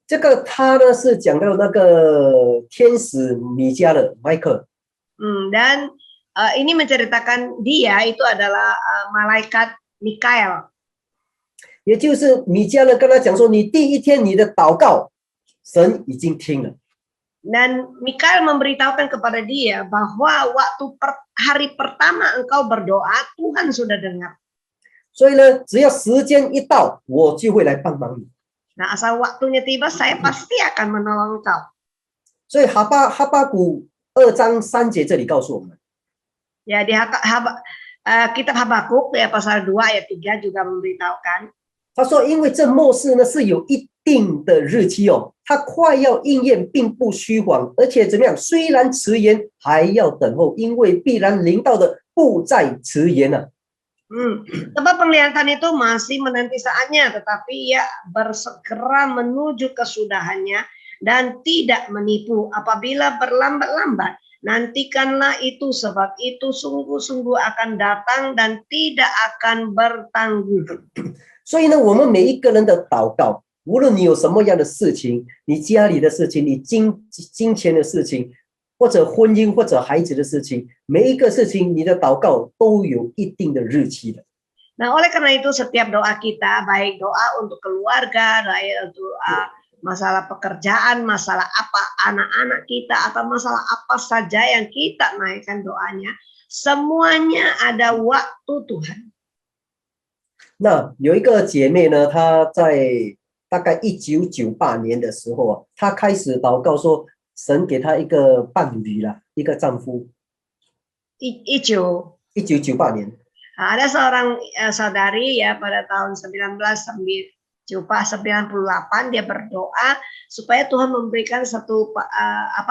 Speaker 3: 这个他呢是讲到那个天使米迦勒 Michael，
Speaker 4: dan ini menceritakan dia itu adalah malaikat Mikael.
Speaker 3: 也就是米迦勒跟他讲说，你第一天你的祷告，神已经听了。
Speaker 4: Dan Mikael memberitahukan kepada dia bahwa waktu hari pertama engkau berdoa, Tuhan sudah dengar.
Speaker 3: 所以呢，只要时间一到，我就会来帮忙你。
Speaker 4: Nah, asal waktunya tiba, saya pasti akan menolong engkau.
Speaker 3: 所以哈巴谷2章3节这里告诉我们，
Speaker 4: Ya, di kitab Habakuk ya pasal 2 ayat 3 juga memberitahukan.
Speaker 3: 他说，因为这末世呢是有一定的日期哦，它快要应验，并不虚晃，而且怎么样？虽然迟延，还要等候，因为必然临到的不再迟延了。
Speaker 4: Sebab penglihatan itu masih menanti saatnya, tetapi ia bersegera menuju kesudahannya dan tidak menipu apabila berlambat-lambat. Nantikanlah itu, sebab itu sungguh-sungguh akan datang dan tidak akan bertanggung.
Speaker 3: 所以呢，我们每一个人的祷告，无论你有什么样的事情，你家里的事情，你金钱的事情，或者婚姻或者孩子的事情，每一个事情你的祷告都有一定的日期的。
Speaker 4: Nah, oleh karena itu setiap doa kita, baik doa untuk keluarga, doa untuk masalah pekerjaan, masalah apa anak-anak kita, atau masalah apa saja yang kita naikkan doanya, semuanya ada waktu Tuhan.
Speaker 3: 那有一个姐妹呢，她在大概1998年的时候啊，她开始祷告说，神给她一个伴侣啦，一个丈夫。1998年。
Speaker 4: Ada seorang saudari ya pada tahun 1998 dia berdoa supaya Tuhan memberikan satu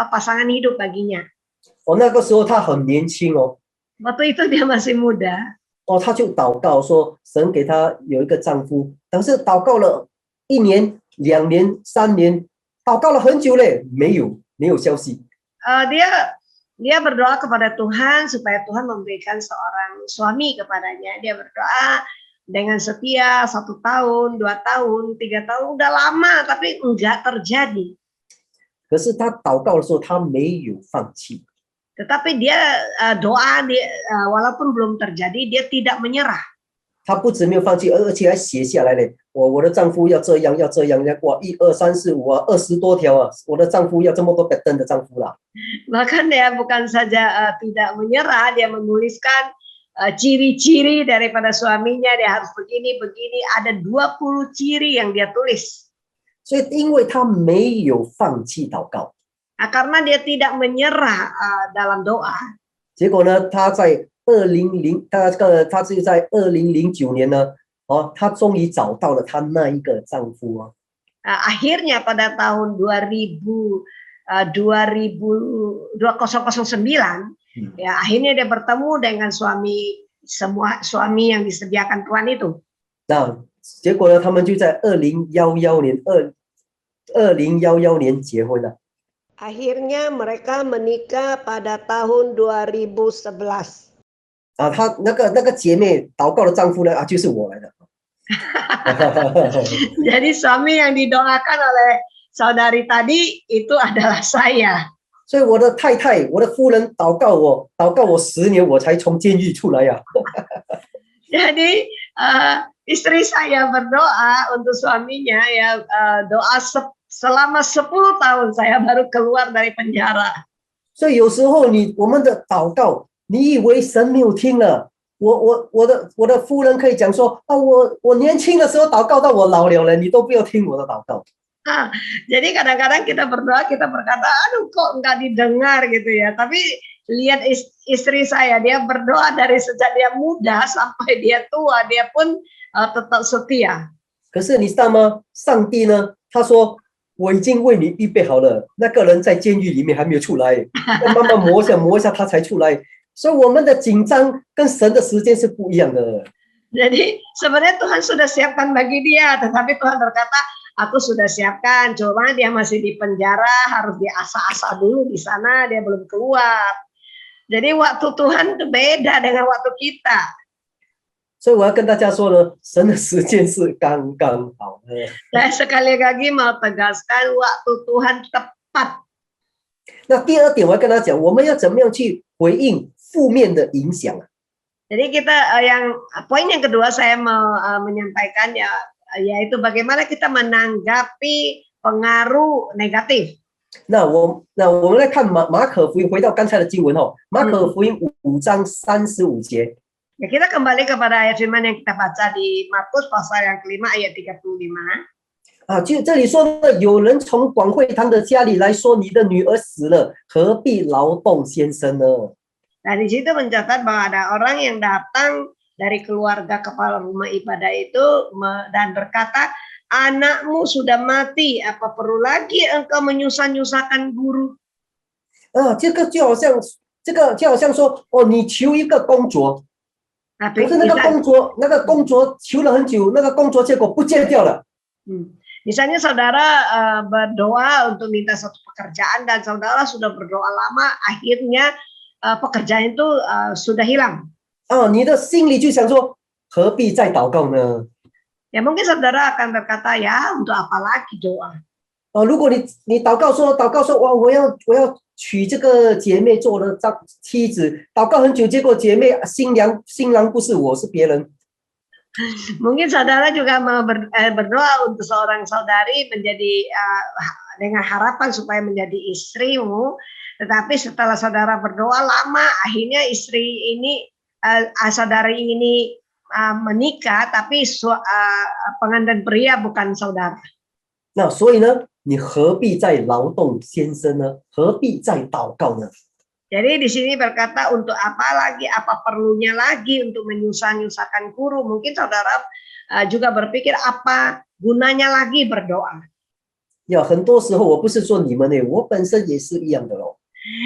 Speaker 4: pasangan hidup baginya.
Speaker 3: 哦，那个时候她很年轻哦。
Speaker 4: Waktu itu dia masih muda.
Speaker 3: 哦，她就祷告说，神给她有一个丈夫，但是祷告了1年、2年、3年，祷告了很久嘞，没有消息。
Speaker 4: Dia berdoa kepada Tuhan supaya Tuhan memberikan seorang suami kepadanya. Dia berdoa dengan setia 1 tahun, 2 tahun, 3 tahun, udah lama tapi enggak terjadi.
Speaker 3: 可是他祷告的时候，他没有放弃。
Speaker 4: Tetapi dia doa, walaupun belum terjadi, dia tidak menyerah.
Speaker 3: 他不止没有放弃，而且还写下来嘞。我的丈夫要这样，要这样，哇，1、2、3、4、5啊，20多条啊，我的丈夫要这么多拜登的丈夫啦。
Speaker 4: Bahkan dia bukan saja tidak menyerah, dia menuliskan ciri-ciri daripada suaminya, dia harus begini-begini, ada 20 ciri yang dia tulis.
Speaker 3: 所以因为他没有放弃祷告，
Speaker 4: Nah, karena dia tidak menyerah dalam doa,
Speaker 3: 结果呢，他就在2009年呢，他终于找到了他那一个丈夫啊。
Speaker 4: akhirnya pada tahun 2009, ya akhirnya dia bertemu dengan semua suami yang disediakan Tuhan itu.
Speaker 3: 那结果呢，他们就在2011年结婚了。
Speaker 4: Akhirnya mereka menikah pada tahun 2011.
Speaker 3: 她那个姐妹祷告的丈夫呢，就是我来的。
Speaker 4: Jadi suami yang didoakan oleh saudari tadi itu adalah saya.
Speaker 3: 所以我的太太，我的夫人祷告我10年，我才从监狱出来呀。
Speaker 4: Jadi istri saya berdoa untuk suaminya ya, doa selama 10 tahun saya baru keluar dari penjara.
Speaker 3: 所以有时候我们的祷告，你以为神没有听了？我的夫人可以讲说啊，我年轻的时候祷告到我老了，你都不要听我的祷告。
Speaker 4: Jadi kadang-kadang kita berdoa, kita berkata, aduh kok nggak didengar gitu ya. Tapi lihat istri saya, dia berdoa dari sejak dia muda sampai dia tua, dia pun tetap setia.
Speaker 3: 可是你知道吗？上帝呢，他说我已经为你预备好了，那个人在监狱里面还没有出来，要慢慢磨一下他才出来。所以我们的紧张跟神的时间是不一样的。
Speaker 4: Jadi sebenarnya Tuhan sudah siapkan bagi dia, tetapi Tuhan berkata, aku sudah siapkan, cuma dia masih di penjara, harus diasah-asah dulu di sana, dia belum keluar. Jadi waktu Tuhan itu beda dengan waktu kita.
Speaker 3: 所以我要跟大家说呢，神的时间是刚刚好的。
Speaker 4: Saya sekali lagi mau tegaskan waktu Tuhan tepat.
Speaker 3: 那第二点，我要跟他讲，我们要怎么样去回应负面的影响啊？
Speaker 4: Jadi kita poin yang kedua saya mau menyampaikan yaitu bagaimana kita menanggapi pengaruh negatif.
Speaker 3: 那我们来看马可福音，回到刚才的经文哦，马可福音5章35节。
Speaker 4: Ya, kita kembali kepada ayat firman yang kita baca di Markus pasal yang kelima ayat 35.
Speaker 3: 啊，就这里说呢，有人从管会堂的家里来说，你的女儿死了，何必劳动先生呢？
Speaker 4: Nah, di situ mencatat bahwa ada orang yang datang dari keluarga kepala rumah ibadah itu dan berkata, anakmu sudah mati, apa perlu lagi engkau menyusah-nyusahkan guru?
Speaker 3: 啊，这个就好像说，哦，你求一个工作， 可是那个工作求了很久，那个工作结果不见掉了。
Speaker 4: Misalnya saudara berdoa untuk minta satu pekerjaan dan saudara sudah berdoa lama, akhirnya pekerjaan itu sudah hilang.
Speaker 3: 啊，你的心里就想说，何必再祷告呢？
Speaker 4: Ya mungkin saudara akan berkata, ya untuk apa lagi doa?
Speaker 3: 啊，如果你祷告说，哇，我要娶这个姐妹做了妻子，祷告很久，结果姐妹新郎不是我，是别人。
Speaker 4: Mungkin saudara juga mau berdoa untuk seorang saudari menjadi dengan harapan supaya menjadi istrimu, tetapi setelah saudara berdoa lama, akhirnya istri ini, saudari ini menikah, tapi pengantin pria bukan saudara.
Speaker 3: 那所以呢，你何必再劳动先生呢？何必再祷告呢？
Speaker 4: Jadi di sini berkata untuk apa lagi, apa perlunya lagi untuk menyusah-nyusahkan guru. Mungkin saudara juga berpikir apa gunanya lagi berdoa.
Speaker 3: 呀，很多时候我不是说你们呢，我本身也是一样的哦。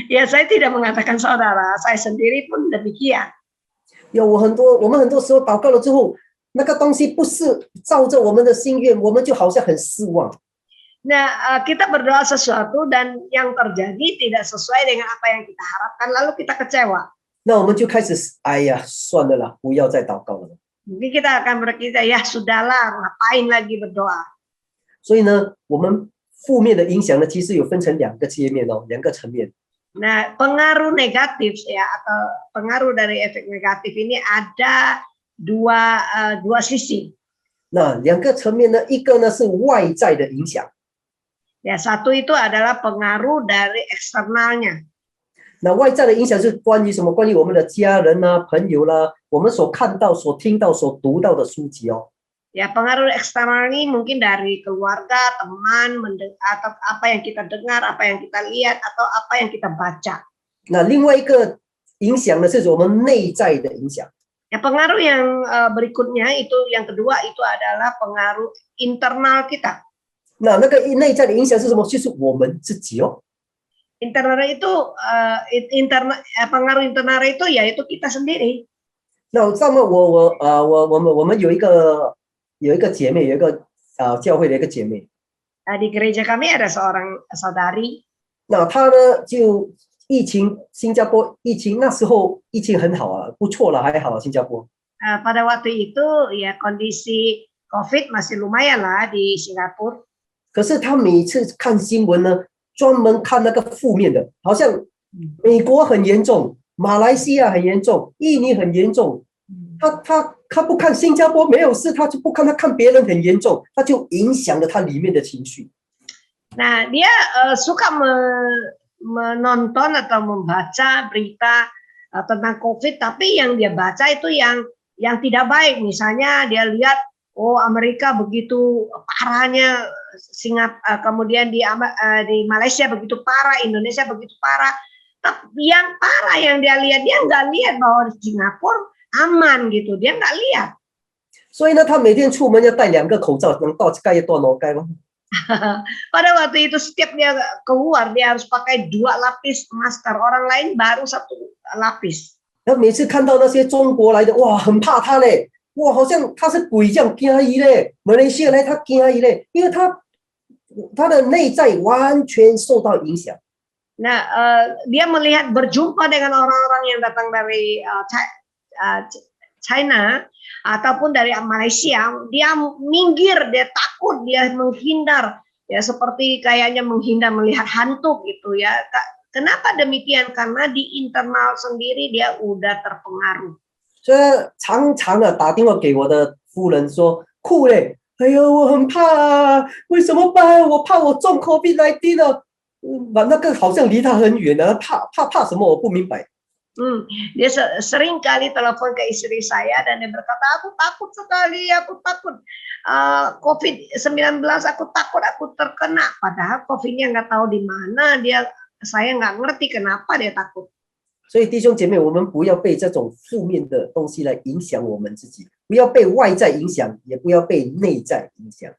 Speaker 4: Ya saya tidak mengatakan saudara, saya sendiri pun demikian.
Speaker 3: 呀，我们很多时候祷告了之后，那个东西不是照着我们的心愿，我们就好像很失望。
Speaker 4: Nah, kita berdoa sesuatu dan yang terjadi tidak sesuai dengan apa yang kita harapkan, lalu kita kecewa.
Speaker 3: 那我们就开始，哎呀，算了啦，不要再祷告了。
Speaker 4: Mungkin kita akan berkata, ya sudahlah, ngapain lagi berdoa.
Speaker 3: 所以呢，我们负面的影响呢，其实有分成两个界面哦，两个层面。
Speaker 4: Nah, pengaruh negatif ya atau pengaruh dari efek negatif ini ada dua sisi.
Speaker 3: 那两个层面呢，一个呢是外在的影响。
Speaker 4: Ya, satu itu adalah pengaruh dari eksternalnya.
Speaker 3: 那外在的影响是关于什么？关于我们的家人啊、朋友啦、我们所看到、所听到、所读到的书籍哦。
Speaker 4: Ya, pengaruh eksternal ini mungkin dari keluarga, teman, atau apa yang kita dengar, apa yang kita lihat, atau apa yang kita baca.
Speaker 3: 那另外一个影响呢，是我们内在的影响。
Speaker 4: Ya, pengaruh yang berikutnya itu yang kedua itu adalah pengaruh internal kita.
Speaker 3: 那个内在的影响是什么？就是我们自己哦。
Speaker 4: Internal itu pengaruh internal itu yaitu kita sendiri.
Speaker 3: 那上面我们有一个姐妹，有一个教会的一个姐妹。
Speaker 4: Di gereja kami ada seorang saudari.
Speaker 3: 那她呢就疫情，新加坡疫情那时候疫情很好啊，不错了，还好新加坡。
Speaker 4: Pada waktu itu ya kondisi COVID masih lumayan lah di Singapura.
Speaker 3: 可是她每次看新闻呢，专门看那个负面的，好像美国很严重，马来西亚很严重，印尼很严重。他不看新加坡没有事，他就不看，他看别人很严重，他就影响了他里面的情绪。
Speaker 4: Nah, dia suka menonton atau membaca berita tentang COVID, tapi yang dia baca itu yang tidak baik. Misalnya dia lihat, oh Amerika begitu parahnya, kemudian di Malaysia begitu parah, Indonesia begitu parah. Tapi yang parah yang dia lihat, dia nggak lihat bahwa di Singapura aman gitu, dia nggak lihat.
Speaker 3: 所以呢，他每天出门要戴2个口罩，能到盖一段哦，盖吗？
Speaker 4: Pada waktu itu setiap dia keluar dia harus pakai 2 lapis masker, orang lain baru 1 lapis.
Speaker 3: 然后每次看到那些中国来的，哇，很怕他嘞，哇，好像他是鬼这样惊伊嘞，马来西亚来他惊伊嘞，因为他的内在完全受到影响。
Speaker 4: Nah, dia melihat berjumpa dengan orang-orang yang datang dari China ataupun dari Malaysia, dia minggir, dia takut, dia menghindar, ya seperti kayaknya menghindar melihat hantu gitu ya. Kenapa demikian? Karena di internal sendiri dia udah terpengaruh.
Speaker 3: 所以常常打电话给我的夫人说，酷嘞，哎呦，我很怕啊，为什么办？我怕我中 COVID-19 了。那个好像离他很远啊，怕什么？我不明白。
Speaker 4: Dia sering kali telepon ke istri saya dan dia berkata, aku takut sekali, aku takut COVID-19, aku takut aku terkena. Padahal COVID-nya nggak tahu di mana, saya nggak ngerti kenapa dia takut.
Speaker 3: 所以弟兄姐妹，我们不要被这种负面的东西来影响我们自己，不要被外在影响，也不要被内在影响。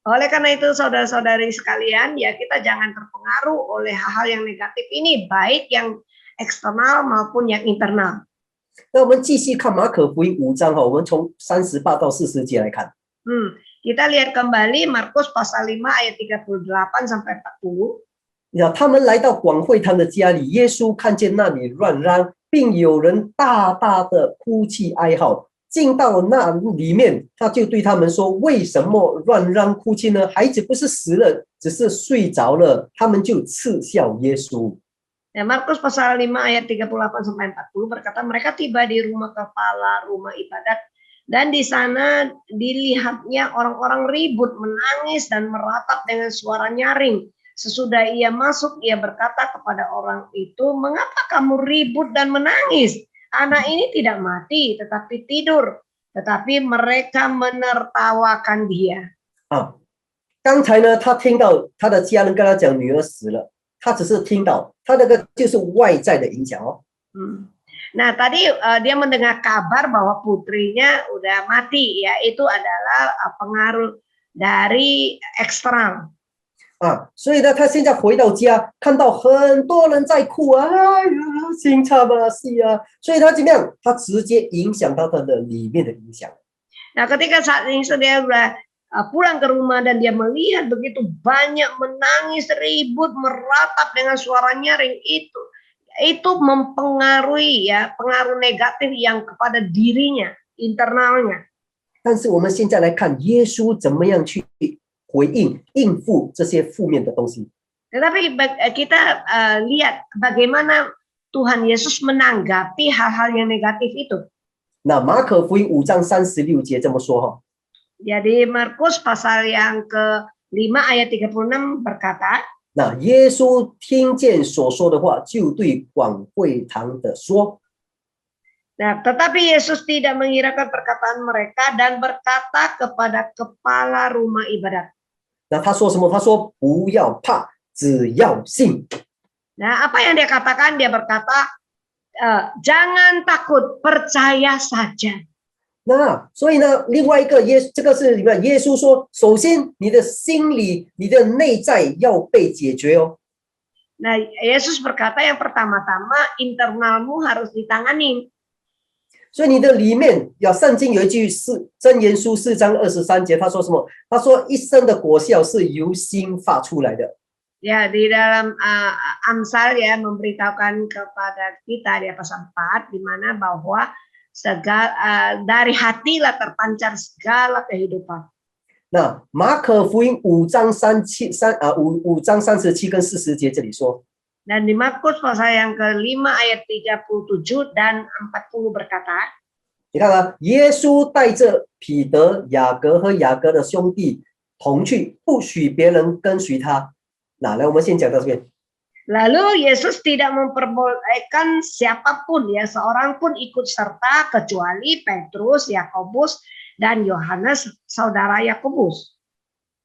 Speaker 4: Oleh karena itu saudara-saudari sekalian, ya kita jangan terpengaruh oleh hal-hal yang negatif ini, baik yang eksternal maupun yang internal.
Speaker 3: 那我们继续看马可福音5章我们从38到40节来看。
Speaker 4: Kita lihat kembali Markus pasal 5 ayat 38 sampai 40.
Speaker 3: 他们来到广会堂的家里，耶稣看见那里乱嚷，并有人大大的哭泣哀嚎。进到那里面，他就对他们说：“为什么乱嚷哭泣呢？孩子不是死了，只是睡着了。”他们就嗤笑耶稣。
Speaker 4: Ya, Markus pasal 5 ayat 38 sampai 40 berkata, mereka tiba di rumah kepala rumah ibadat dan di sana dilihatnya orang-orang ribut, menangis dan meratap dengan suara nyaring. Sesudah ia masuk, ia berkata kepada orang itu, "Mengapa kamu ribut dan menangis? Anak ini tidak mati, tetapi tidur." Tetapi mereka menertawakan dia.
Speaker 3: 刚才呢，他听到他的家人跟他讲女儿死了，他只是听到，他那个就是外在的影响哦。
Speaker 4: Nah, tadi dia mendengar kabar bahwa putrinya udah mati, ya itu adalah pengaruh dari eksternal.
Speaker 3: 所以呢，他现在回到家，看到很多人在哭啊，哎呀，心惨啊，是啊，所以他怎么样？他直接影响到他的里面的影响。
Speaker 4: Nah, ketika saat ini dia udah pulang ke rumah dan dia melihat begitu banyak menangis, ribut, meratap dengan suara nyaring itu mempengaruhi ya pengaruh negatif yang kepada dirinya, internalnya.
Speaker 3: 但是我们现在来看，耶稣怎么样去回应、应付这些负面的东西。
Speaker 4: Tetapi kita lihat bagaimana Tuhan Yesus menanggapi hal-hal yang negatif itu.
Speaker 3: 那马可福音5章36节这么说哈。
Speaker 4: Jadi Markus pasal yang ke-5 ayat 36 berkata,
Speaker 3: 那耶稣听见所说的话，就对广会堂的说。
Speaker 4: Nah, tetapi Yesus tidak menghiraukan perkataan mereka dan berkata kepada kepala rumah ibadat.
Speaker 3: 那他说什么？他说不要怕，只要信。
Speaker 4: Nah, apa yang dia katakan? Dia berkata, jangan takut, percaya saja.
Speaker 3: 那所以呢，另外一个这个是里面耶稣说，首先你的心里、你的内在要被解决哦。
Speaker 4: Nah, Yesus berkata yang pertama-tama internalmu harus ditangani.
Speaker 3: 所以你的里面，圣经有一句箴言书4章23节，他说什么？他说一生的果效是由心发出来的。
Speaker 4: Ya, di dalam Amsal ya memberitahukan kepada kita di pasal 4 di mana bahwa dari hatilah terpancar segala kehidupan.
Speaker 3: 那马可福音5章37跟40节这里说。
Speaker 4: Dan di Markus pasal yang ke-5 ayat 37 dan 40 berkata,
Speaker 3: 你看啊，耶稣带着彼得、雅各和雅各的兄弟同去，不许别人跟随他。那来，我们先讲到这边。
Speaker 4: Lalu Yesus tidak memperbolehkan siapapun ya seorang pun ikut serta kecuali Petrus, Yakobus dan Yohanes saudara Yakobus.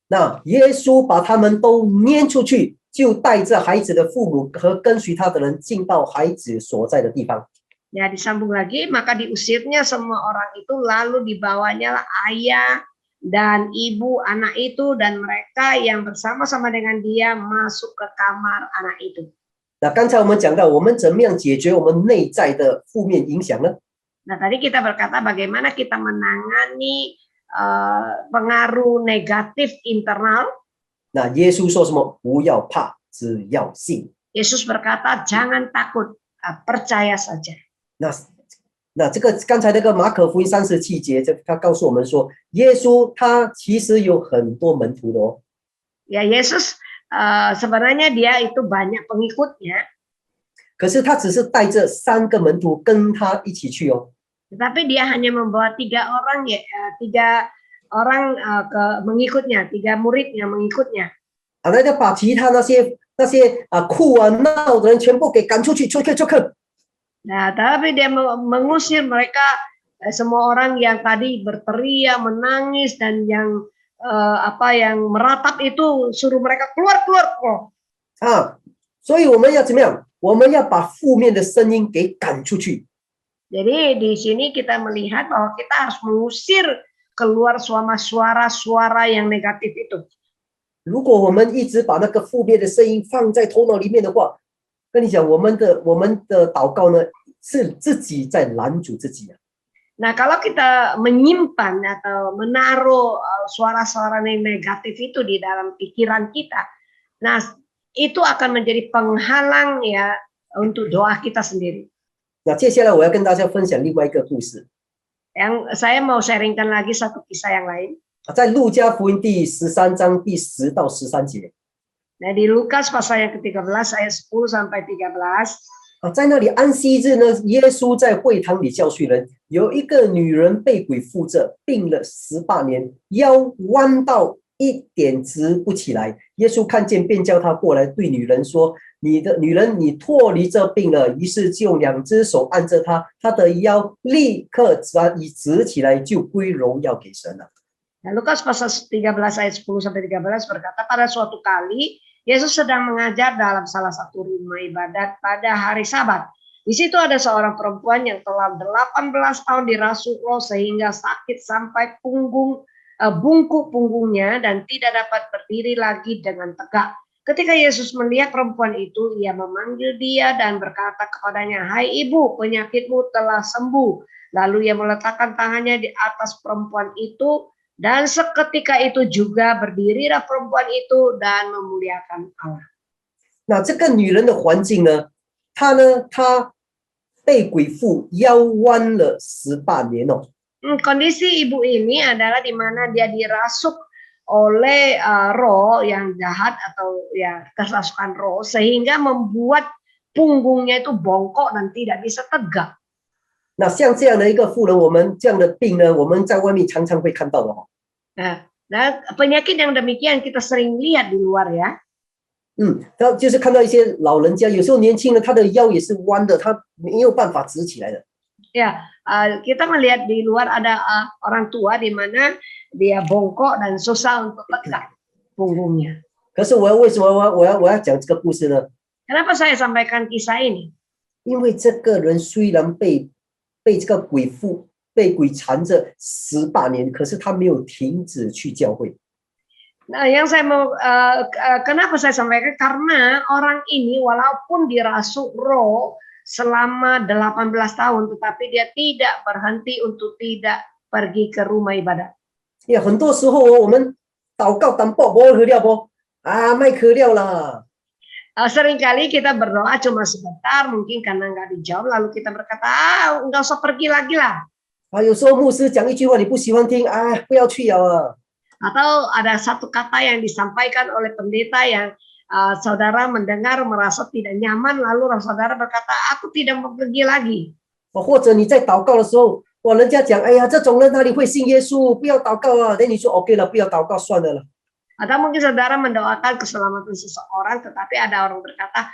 Speaker 3: 那耶稣把他们都撵出去，就带着孩子的父母和跟随他的人进到孩子所在的地方。
Speaker 4: Ya, disambung lagi, maka diusirnya semua orang itu lalu dibawanya lah ayah dan ibu anak itu dan mereka yang bersama-sama dengan dia masuk ke kamar anak itu.
Speaker 3: 那刚才我们讲到，我们怎么样解决我们内在的负面影响呢？
Speaker 4: Nah, tadi kita berkata bagaimana kita menangani pengaruh negatif internal.
Speaker 3: 那耶稣说什么？不要怕，只要信。
Speaker 4: Yesus berkata, jangan takut, percaya saja.
Speaker 3: 那这个刚才那个马可福音37节，他告诉我们说，耶稣他其实有很多门徒的哦。
Speaker 4: Ya, Yesus sebenarnya dia itu banyak pengikutnya.
Speaker 3: 可是他只是带着3个门徒跟他一起去哦。
Speaker 4: Tetapi dia hanya membawa 3 orang ya, 3 orang mengikutnya, 3 murid yang mengikutnya.
Speaker 3: 那就把其他那些哭啊闹的人全部给赶出去，出去。
Speaker 4: Nah, tapi dia mengusir mereka semua orang yang tadi berteriak, menangis dan yang yang meratap itu suruh mereka keluar.
Speaker 3: 所以我们要怎么样？我们要把负面的声音给赶出去。
Speaker 4: Jadi di sini kita melihat bahwa kita harus mengusir keluar suara-suara yang negatif itu.
Speaker 3: 如果我们一直把那个负面的声音放在头脑里面的话，跟你讲，我们的祷告呢是自己在拦阻自己啊。
Speaker 4: Nah, kalau kita menyimpan atau menaruh suara-suara yang negatif itu di dalam pikiran kita, nah itu akan menjadi penghalang ya untuk doa kita sendiri.
Speaker 3: 那接下来我要跟大家分享另外一个故事。
Speaker 4: Yang saya mau sharingkan lagi satu kisah yang lain.
Speaker 3: 在路加福音第13章第10到13节。
Speaker 4: Nah, di Lukas pasal yang ke-13 ayat 10 sampai 13.
Speaker 3: 在那里安息日呢，耶稣在会堂里教训人，有一个女人被鬼附着，病了18年，腰弯到一点直不起来。耶稣看见，便叫她过来，对女人说：“你的女人，你脱离这病了。”于是就用2只手按着她，她的腰立刻直起来，就归荣耀给神了。
Speaker 4: Nah, Lukas pasal 13 ayat 10 sampai 13 berkata, pada suatu kali Yesus sedang mengajar dalam salah satu rumah ibadat pada hari Sabat. Di situ ada seorang perempuan yang telah 18 tahun dirasuk roh sehingga sakit sampai bungkuk punggungnya dan tidak dapat berdiri lagi dengan tegak. Ketika Yesus melihat perempuan itu, ia memanggil dia dan berkata kepadanya, "Hai ibu, penyakitmu telah sembuh." Lalu ia meletakkan tangannya di atas perempuan itu, dan seketika itu juga berdirilah perempuan itu dan memuliakan Allah.
Speaker 3: 那这个女人的环境呢？她被鬼附，腰弯了18年哦。
Speaker 4: Kondisi ibu ini adalah di mana dia dirasuk oleh roh yang jahat atau ya kerasukan roh sehingga membuat punggungnya itu bongkok dan tidak bisa tegak.
Speaker 3: 那像这样的一个妇人，我们这样的病呢，我们在外面常常会看到的哦。
Speaker 4: Nah, penyakit yang demikian kita sering lihat di luar ya.
Speaker 3: 他就是看到一些老人家，有时候年轻人他的腰也是弯的，他没有办法直起来的。
Speaker 4: Ya, kita melihat di luar ada orang tua di mana dia bongkok dan susah untuk tegak punggungnya.
Speaker 3: 可是为什么我要讲这个故事呢？
Speaker 4: Kenapa saya sampaikan kisah ini?
Speaker 3: 因为这个人虽然被这个被鬼缠着18年，可是他没有停止去教会。
Speaker 4: Nah, yang saya mau kenapa saya sampaikan karena orang ini walaupun dirasuk roh selama 18 tahun tetapi dia tidak berhenti untuk tidak pergi ke rumah ibadat.
Speaker 3: 很多时候我们祷告淡薄无喝了不啊，卖喝了啦。
Speaker 4: Seringkali kita berdoa cuma sebentar, mungkin karena nggak dijawab, lalu kita berkata, nggak usah pergi lagi lah.
Speaker 3: 有时候牧师讲一句话你不喜欢听，不要去了。
Speaker 4: Atau ada satu kata yang disampaikan oleh pendeta yang saudara mendengar merasa tidak nyaman, lalu saudara berkata, aku tidak mau pergi lagi.
Speaker 3: 或者你在祷告的时候，人家讲，哎呀，这种人哪里会信耶稣？不要祷告啊！那你说 OK 了，不要祷告算了。
Speaker 4: Atau mungkin saudara mendoakan keselamatan seseorang, tetapi ada orang berkata,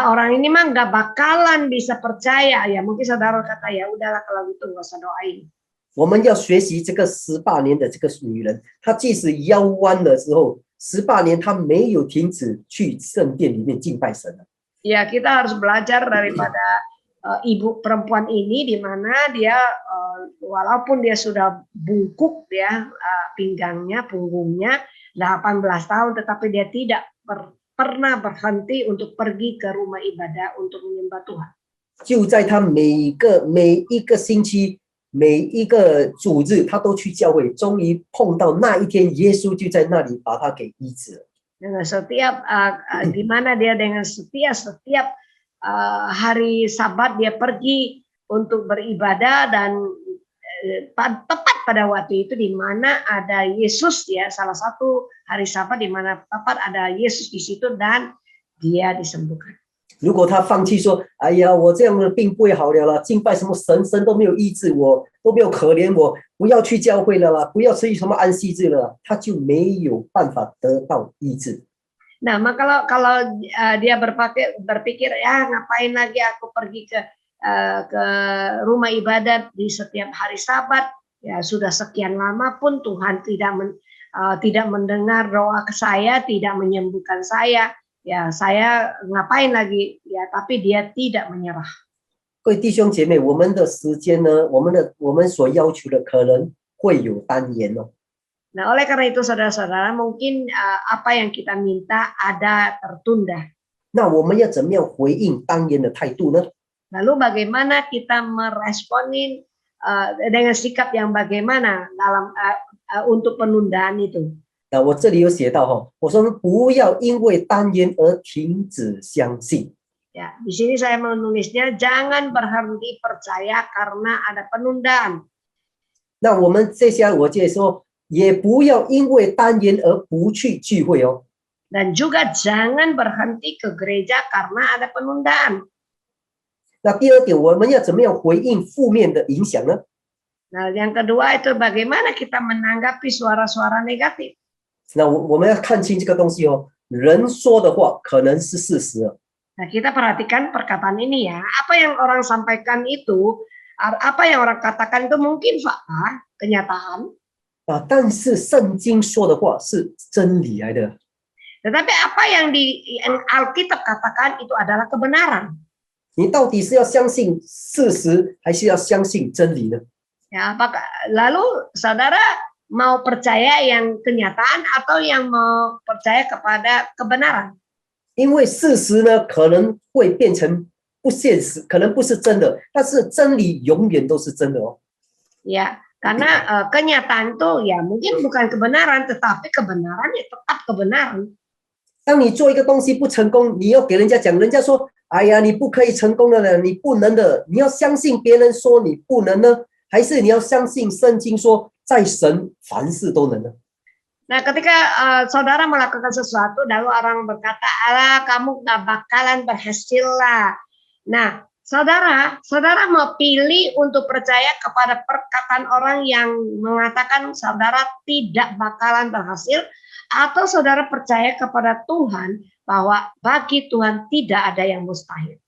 Speaker 4: orang ini mah nggak bakalan bisa percaya. Ya mungkin saudara berkata, ya udahlah kalau gitu nggak usah doain.
Speaker 3: 我们要学习这个18年的这个女人，她即使腰弯了之后，18年她没有停止去圣殿里面敬拜神了。
Speaker 4: Ya kita harus belajar daripada ibu perempuan ini di mana dia walaupun dia sudah bungkuk ya pinggangnya, punggungnya 18 tahun, tetapi dia tidak pernah berhenti untuk pergi ke rumah ibadah untuk menyembah Tuhan.
Speaker 3: 就在她每一个星期。 每一个主日，他都去教会，终于碰到那一天，耶稣就在那里把他给医治了。
Speaker 4: Dengan setiap di mana dia dengan setiap hari Sabat dia pergi untuk beribadah dan tepat pada waktu itu di mana ada Yesus ya, salah satu hari Sabat di mana tepat ada Yesus di situ dan dia disembuhkan.
Speaker 3: 如果他放弃说：“哎呀，我这样的病不会好了啦，敬拜什么神都没有医治我，都没有可怜我，不要去教会了啦，不要吃什么安息日了。”他就没有办法得到医治。
Speaker 4: Nah, maka kalau dia berpikir ya ngapain lagi aku pergi ke rumah ibadat di setiap hari Sabat, ya sudah sekian lama pun Tuhan tidak mendengar doa saya, tidak menyembuhkan saya. Ya saya ngapain lagi ya, tapi dia tidak menyerah.
Speaker 3: 各位弟兄姐妹，我们的时间呢，我们所要求的可能会有单言哦。
Speaker 4: Nah, oleh karena itu saudara-saudara, mungkin apa yang kita minta ada tertunda.
Speaker 3: 那我们要怎么样回应单言的态度呢？
Speaker 4: Lalu bagaimana kita meresponin dengan sikap yang bagaimana dalam untuk penundaan itu?
Speaker 3: 那我这里有写到哈，我说不要因为单言而停止相信。
Speaker 4: Ya, di sini saya menulisnya jangan berhenti percaya karena ada penundaan.
Speaker 3: 那我们这些我接说，也不要因为单言而不去聚会哦。
Speaker 4: Dan juga jangan berhenti ke gereja karena ada penundaan.
Speaker 3: 那第二点，我们要怎么样回应负面的影响呢？
Speaker 4: Nah, yang kedua itu bagaimana kita menanggapi suara-suara negatif.
Speaker 3: 那我们要看清这个东西哦。人说的话可能是事实。
Speaker 4: Nah, kita perhatikan perkataan ini ya. Apa yang orang sampaikan itu, apa yang orang katakan itu mungkin fakta, kenyataan.
Speaker 3: 但是圣经说的话是真理来的。
Speaker 4: Tetapi apa yang Alkitab katakan itu adalah kebenaran.
Speaker 3: 你到底是要相信事实，还是要相信真理呢？
Speaker 4: Ya, apakah lalu saudara mau percaya yang kenyataan atau yang mau percaya kepada kebenaran?
Speaker 3: 因为事实呢可能会变成不现实，可能不是真的，但是真理永远都是真的哦。
Speaker 4: Ya, karena kenyataan itu ya mungkin bukan kebenaran, tetapi kebenaran ya tetap kebenaran.
Speaker 3: 当你做一个东西不成功，你要给人家讲，人家说：“哎呀，你不可以成功的了，你不能的。”你要相信别人说你不能呢，还是你要相信圣经说在神凡事都能呢？
Speaker 4: Nah, ketika saudara melakukan sesuatu, lalu orang berkata, "Alah, kamu nggak bakalan berhasil lah." Nah, saudara mau pilih untuk percaya kepada perkataan orang yang mengatakan saudara tidak bakalan berhasil, atau saudara percaya kepada Tuhan bahwa bagi Tuhan tidak ada yang mustahil.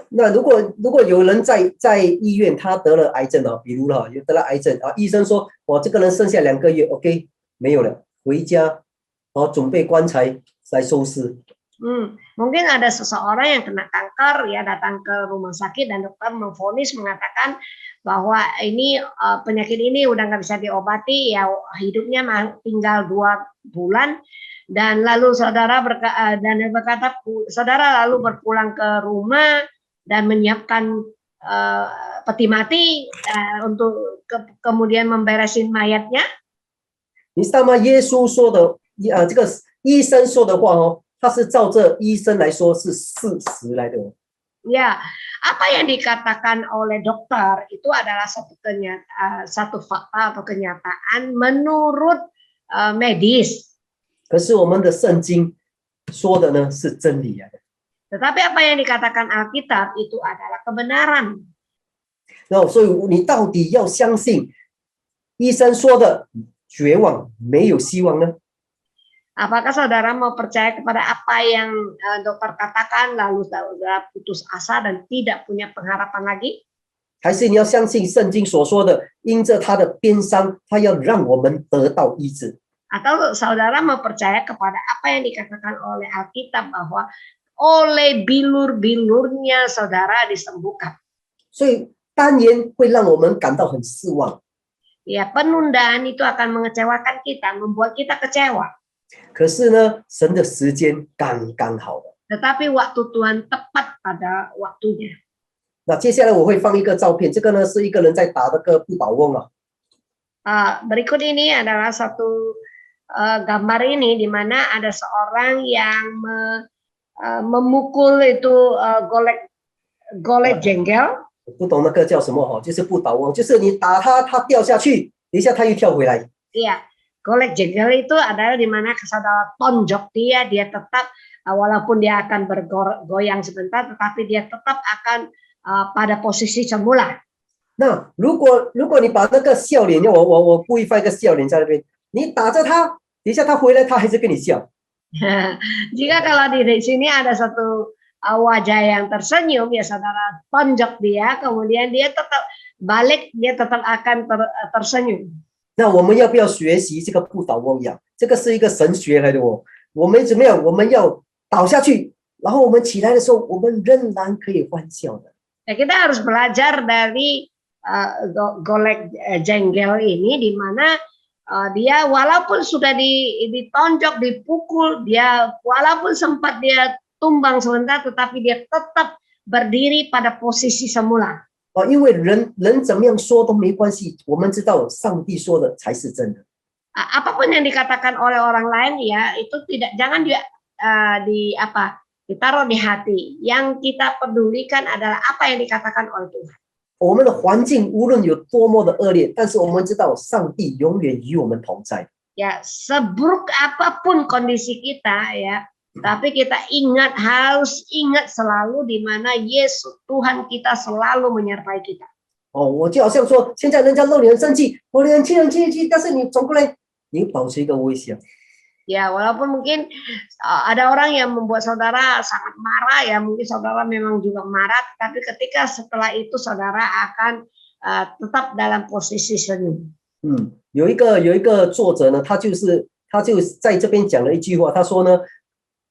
Speaker 3: 那如果有人在医院他得了癌症啊，比如有得了癌症啊，医生说我这个人剩下2个月 ，OK 没有了，回家准备棺材来收尸。
Speaker 4: Mungkin ada seseorang yang kena kanker ya datang ke rumah sakit dan dokter memvonis mengatakan bahwa ini penyakit ini udah nggak bisa diobati ya hidupnya tinggal 2 bulan dan lalu saudara berkata saudara lalu berpulang ke rumah dan menyiapkan peti mati untuk kemudian memberesin mayatnya.
Speaker 3: 你知道吗？耶稣说的这个医生说的话他是照这医生来说是事实来的。
Speaker 4: Ya, apa yang dikatakan oleh dokter itu adalah satu fakta atau kenyataan menurut medis.
Speaker 3: 可是我们的圣经说的呢是真理来的。
Speaker 4: Tetapi apa yang dikatakan Alkitab itu adalah kebenaran.
Speaker 3: 所以你到底要相信医生说的绝望没有希望呢？
Speaker 4: Apakah saudara mau percaya kepada apa yang dokter katakan lalu saudara putus asa dan tidak punya pengharapan lagi?
Speaker 3: 还是你要相信圣经所说的，因着他的鞭伤，他要让我们得到医治？
Speaker 4: Atau saudara mau percaya kepada apa yang dikatakan oleh Alkitab bahwa oleh bilur-bilurnya saudara disembuhkan?
Speaker 3: 所以单言会让我们感到很失望。
Speaker 4: Ya, penundaan itu akan mengecewakan kita, membuat kita kecewa.
Speaker 3: 可是呢，神的时间刚刚好的。
Speaker 4: Tetapi waktu Tuhan tepat pada waktunya.
Speaker 3: 那接下来我会放一个照片，这个呢是一个人在打那个不倒翁啊。
Speaker 4: Berikut ini adalah satu gambar ini di mana ada seorang yang memukul itu golek jengkel.
Speaker 3: 不懂那个叫什么就是不倒翁，就是你打他，他掉下去，等一下他又跳回来。
Speaker 4: Iya, golek jengkel itu adalah di mana saudara tonjok dia tetap walaupun dia akan bergoyang sebentar, tetapi dia tetap akan pada posisi semula.
Speaker 3: 那如果你把那个笑脸，我故意放一个笑脸在那边，你打着他，等一下他回来，他还是跟你笑。
Speaker 4: Jika kalau di sini ada satu wajah yang tersenyum, ya saudara tonjok dia, kemudian dia tetap balik, dia tetap akan tersenyum.
Speaker 3: 那我们要不要学习这个不倒翁一样？这个是一个神学来的我们怎么样？我们要倒下去，然后我们起来的时候，我们仍然可以欢笑的。
Speaker 4: Ya, kita harus belajar dari golek jengkel ini di mana dia walaupun sudah ditonjok, dipukul, dia walaupun sempat dia tumbang sebentar, tetapi dia tetap berdiri pada posisi semula.
Speaker 3: 因为人怎么样说都没关系，我们知道上帝说的才是真的。
Speaker 4: Apapun yang dikatakan oleh orang lain ya itu jangan ditaruh di hati. Yang kita pedulikan adalah apa yang dikatakan oleh Tuhan.
Speaker 3: 我们的环境无论有多么的恶劣，但是我们知道上帝永远与我们同在。
Speaker 4: Ya, seburuk apapun kondisi kita ya, tapi kita harus ingat selalu di mana Yesus Tuhan kita selalu menyertai kita.
Speaker 3: 我就好像说，现在人家让你很生气，我很气，但是你转过来，你保持一个微笑。
Speaker 4: Ya, walaupun mungkin ada orang yang membuat saudara sangat marah ya, mungkin saudara memang juga marah, tapi ketika setelah itu saudara akan tetap dalam posisi senyum.
Speaker 3: 有一个作者呢，他就在这边讲了一句话，他说呢，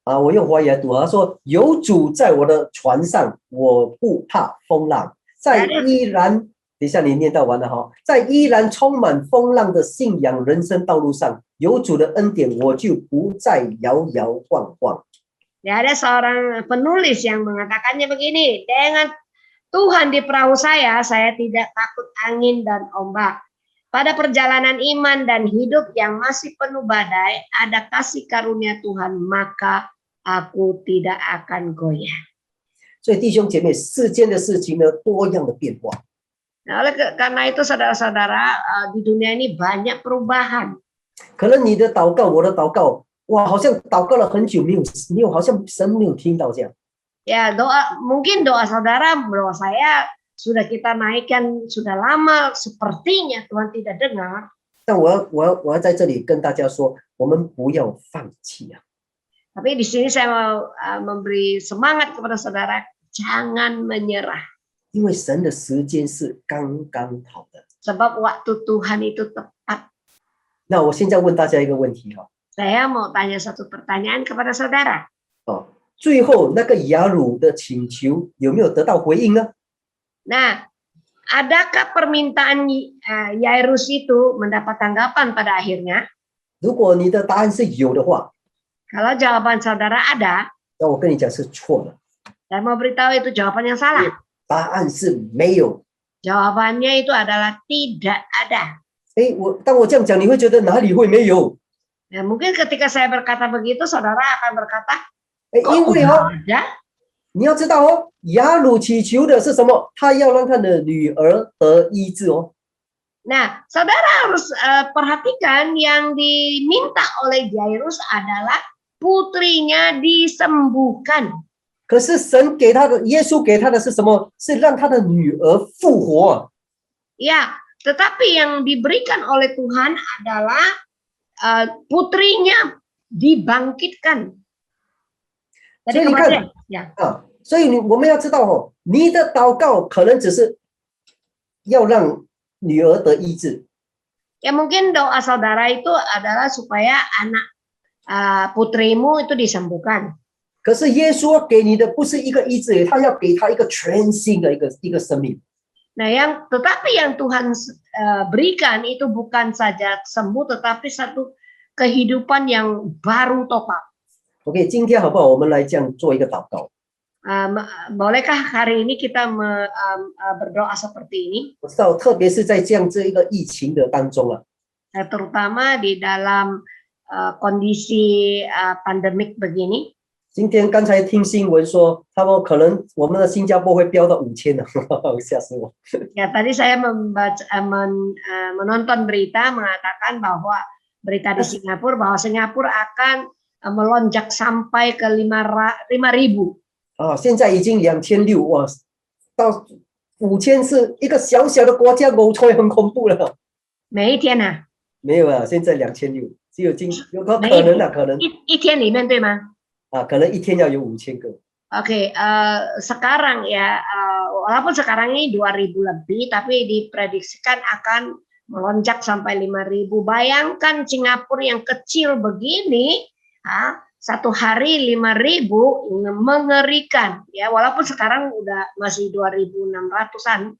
Speaker 3: 我用华语来读，他说有主在我的船上，我不怕风浪，在依然，等一下你念到完了哈，在依然充满风浪的信仰人生道路上。 有主的恩典，我就不再摇摇晃晃。
Speaker 4: Ya, ada seorang penulis yang mengatakannya begini, dengan Tuhan di perahu saya tidak takut angin dan ombak. Pada perjalanan iman dan hidup yang masih penuh badai, ada kasih karunia Tuhan, maka aku tidak akan goyah.
Speaker 3: 所以弟兄姐妹，世间的事情呢，多样的变化。
Speaker 4: Nah, karena itu saudara-saudara, di dunia ini banyak perubahan.
Speaker 3: 可能你的祷告，我的祷告，哇，好像祷告了很久，没有，好像神没有听到这样。
Speaker 4: Ya, mungkin doa saudara, doa saya sudah kita naikkan sudah lama, sepertinya Tuhan tidak dengar.
Speaker 3: 但我要在这里跟大家说，我们不要放弃啊！
Speaker 4: Tapi di sini saya mau memberi semangat kepada saudara, jangan menyerah.
Speaker 3: 因为神的时间是刚刚好的。
Speaker 4: Sebab waktu Tuhan itu tepat.
Speaker 3: 那我现在问大家一个问题哈，
Speaker 4: Saya mau tanya satu pertanyaan kepada saudara.
Speaker 3: 最后那个雅鲁的请求有没有得到回应呢？
Speaker 4: Nah, adakah permintaan Yairus itu mendapat tanggapan pada akhirnya?
Speaker 3: 如果你的答案是有的话，
Speaker 4: Kalau jawaban saudara ada,
Speaker 3: 那我跟你讲是错的，
Speaker 4: saya mau beritahu itu jawaban yang salah.
Speaker 3: 答案是没有。
Speaker 4: Jawabannya itu adalah tidak ada.
Speaker 3: 当我这样讲，你会觉得哪里会没有？
Speaker 4: Nah, mungkin ketika saya berkata begitu, saudara akan berkata,
Speaker 3: 因为哦，
Speaker 4: ada.
Speaker 3: 你要知道哦，雅鲁祈求的是什么？他要让他的女儿得医治哦。
Speaker 4: Nah, saudara harus perhatikan yang diminta oleh Jairus adalah putrinya disembuhkan.
Speaker 3: 可是神给他的，耶稣给他的是什么？是让他的女儿复活。
Speaker 4: Ya, tetapi yang diberikan oleh Tuhan adalah putrinya dibangkitkan. Dari
Speaker 3: Jadi
Speaker 4: kematian. Ya.
Speaker 3: 所以我们要知道哦，你的祷告可能只是要让女儿得医治，
Speaker 4: Ya mungkin doa saudara itu adalah supaya anak putrimu itu disembuhkan.
Speaker 3: 可是耶稣给你的不是一个医治，他要给他一个全新的一个生命。
Speaker 4: Nah, tetapi yang Tuhan berikan itu bukan saja sembuh, tetapi satu kehidupan yang baru total.
Speaker 3: OK， 今天好不好？我们来这样做一个祷告。
Speaker 4: Bolehkah hari ini kita berdoa seperti ini?
Speaker 3: 我知道，特别是在这样一个疫情的当中啊，
Speaker 4: Terutama di dalam kondisi pandemik begini.
Speaker 3: 今天刚才听新闻说，他们可能我们的新加坡会飙到5000了，吓死我！
Speaker 4: Ya, tadi saya menonton berita mengatakan bahwa berita di Singapura bahwa Singapura akan melonjak sampai ke 5.000.
Speaker 3: 现在已经2600，哇，到5000是一个小小的国家，5,000很恐怖了。
Speaker 4: 每一天啊？
Speaker 3: 没有啊，现在2600，只有有可能啊，可能
Speaker 4: 一天里面对吗？
Speaker 3: 可能一天要有5000个。
Speaker 4: Oke, sekarang ya, walaupun sekarang ini 2000 lebih, tapi diprediksikan akan melonjak sampai 5000. Bayangkan Singapura yang kecil begini, satu hari 5000 mengerikan ya, walaupun sekarang udah masih 2600-an.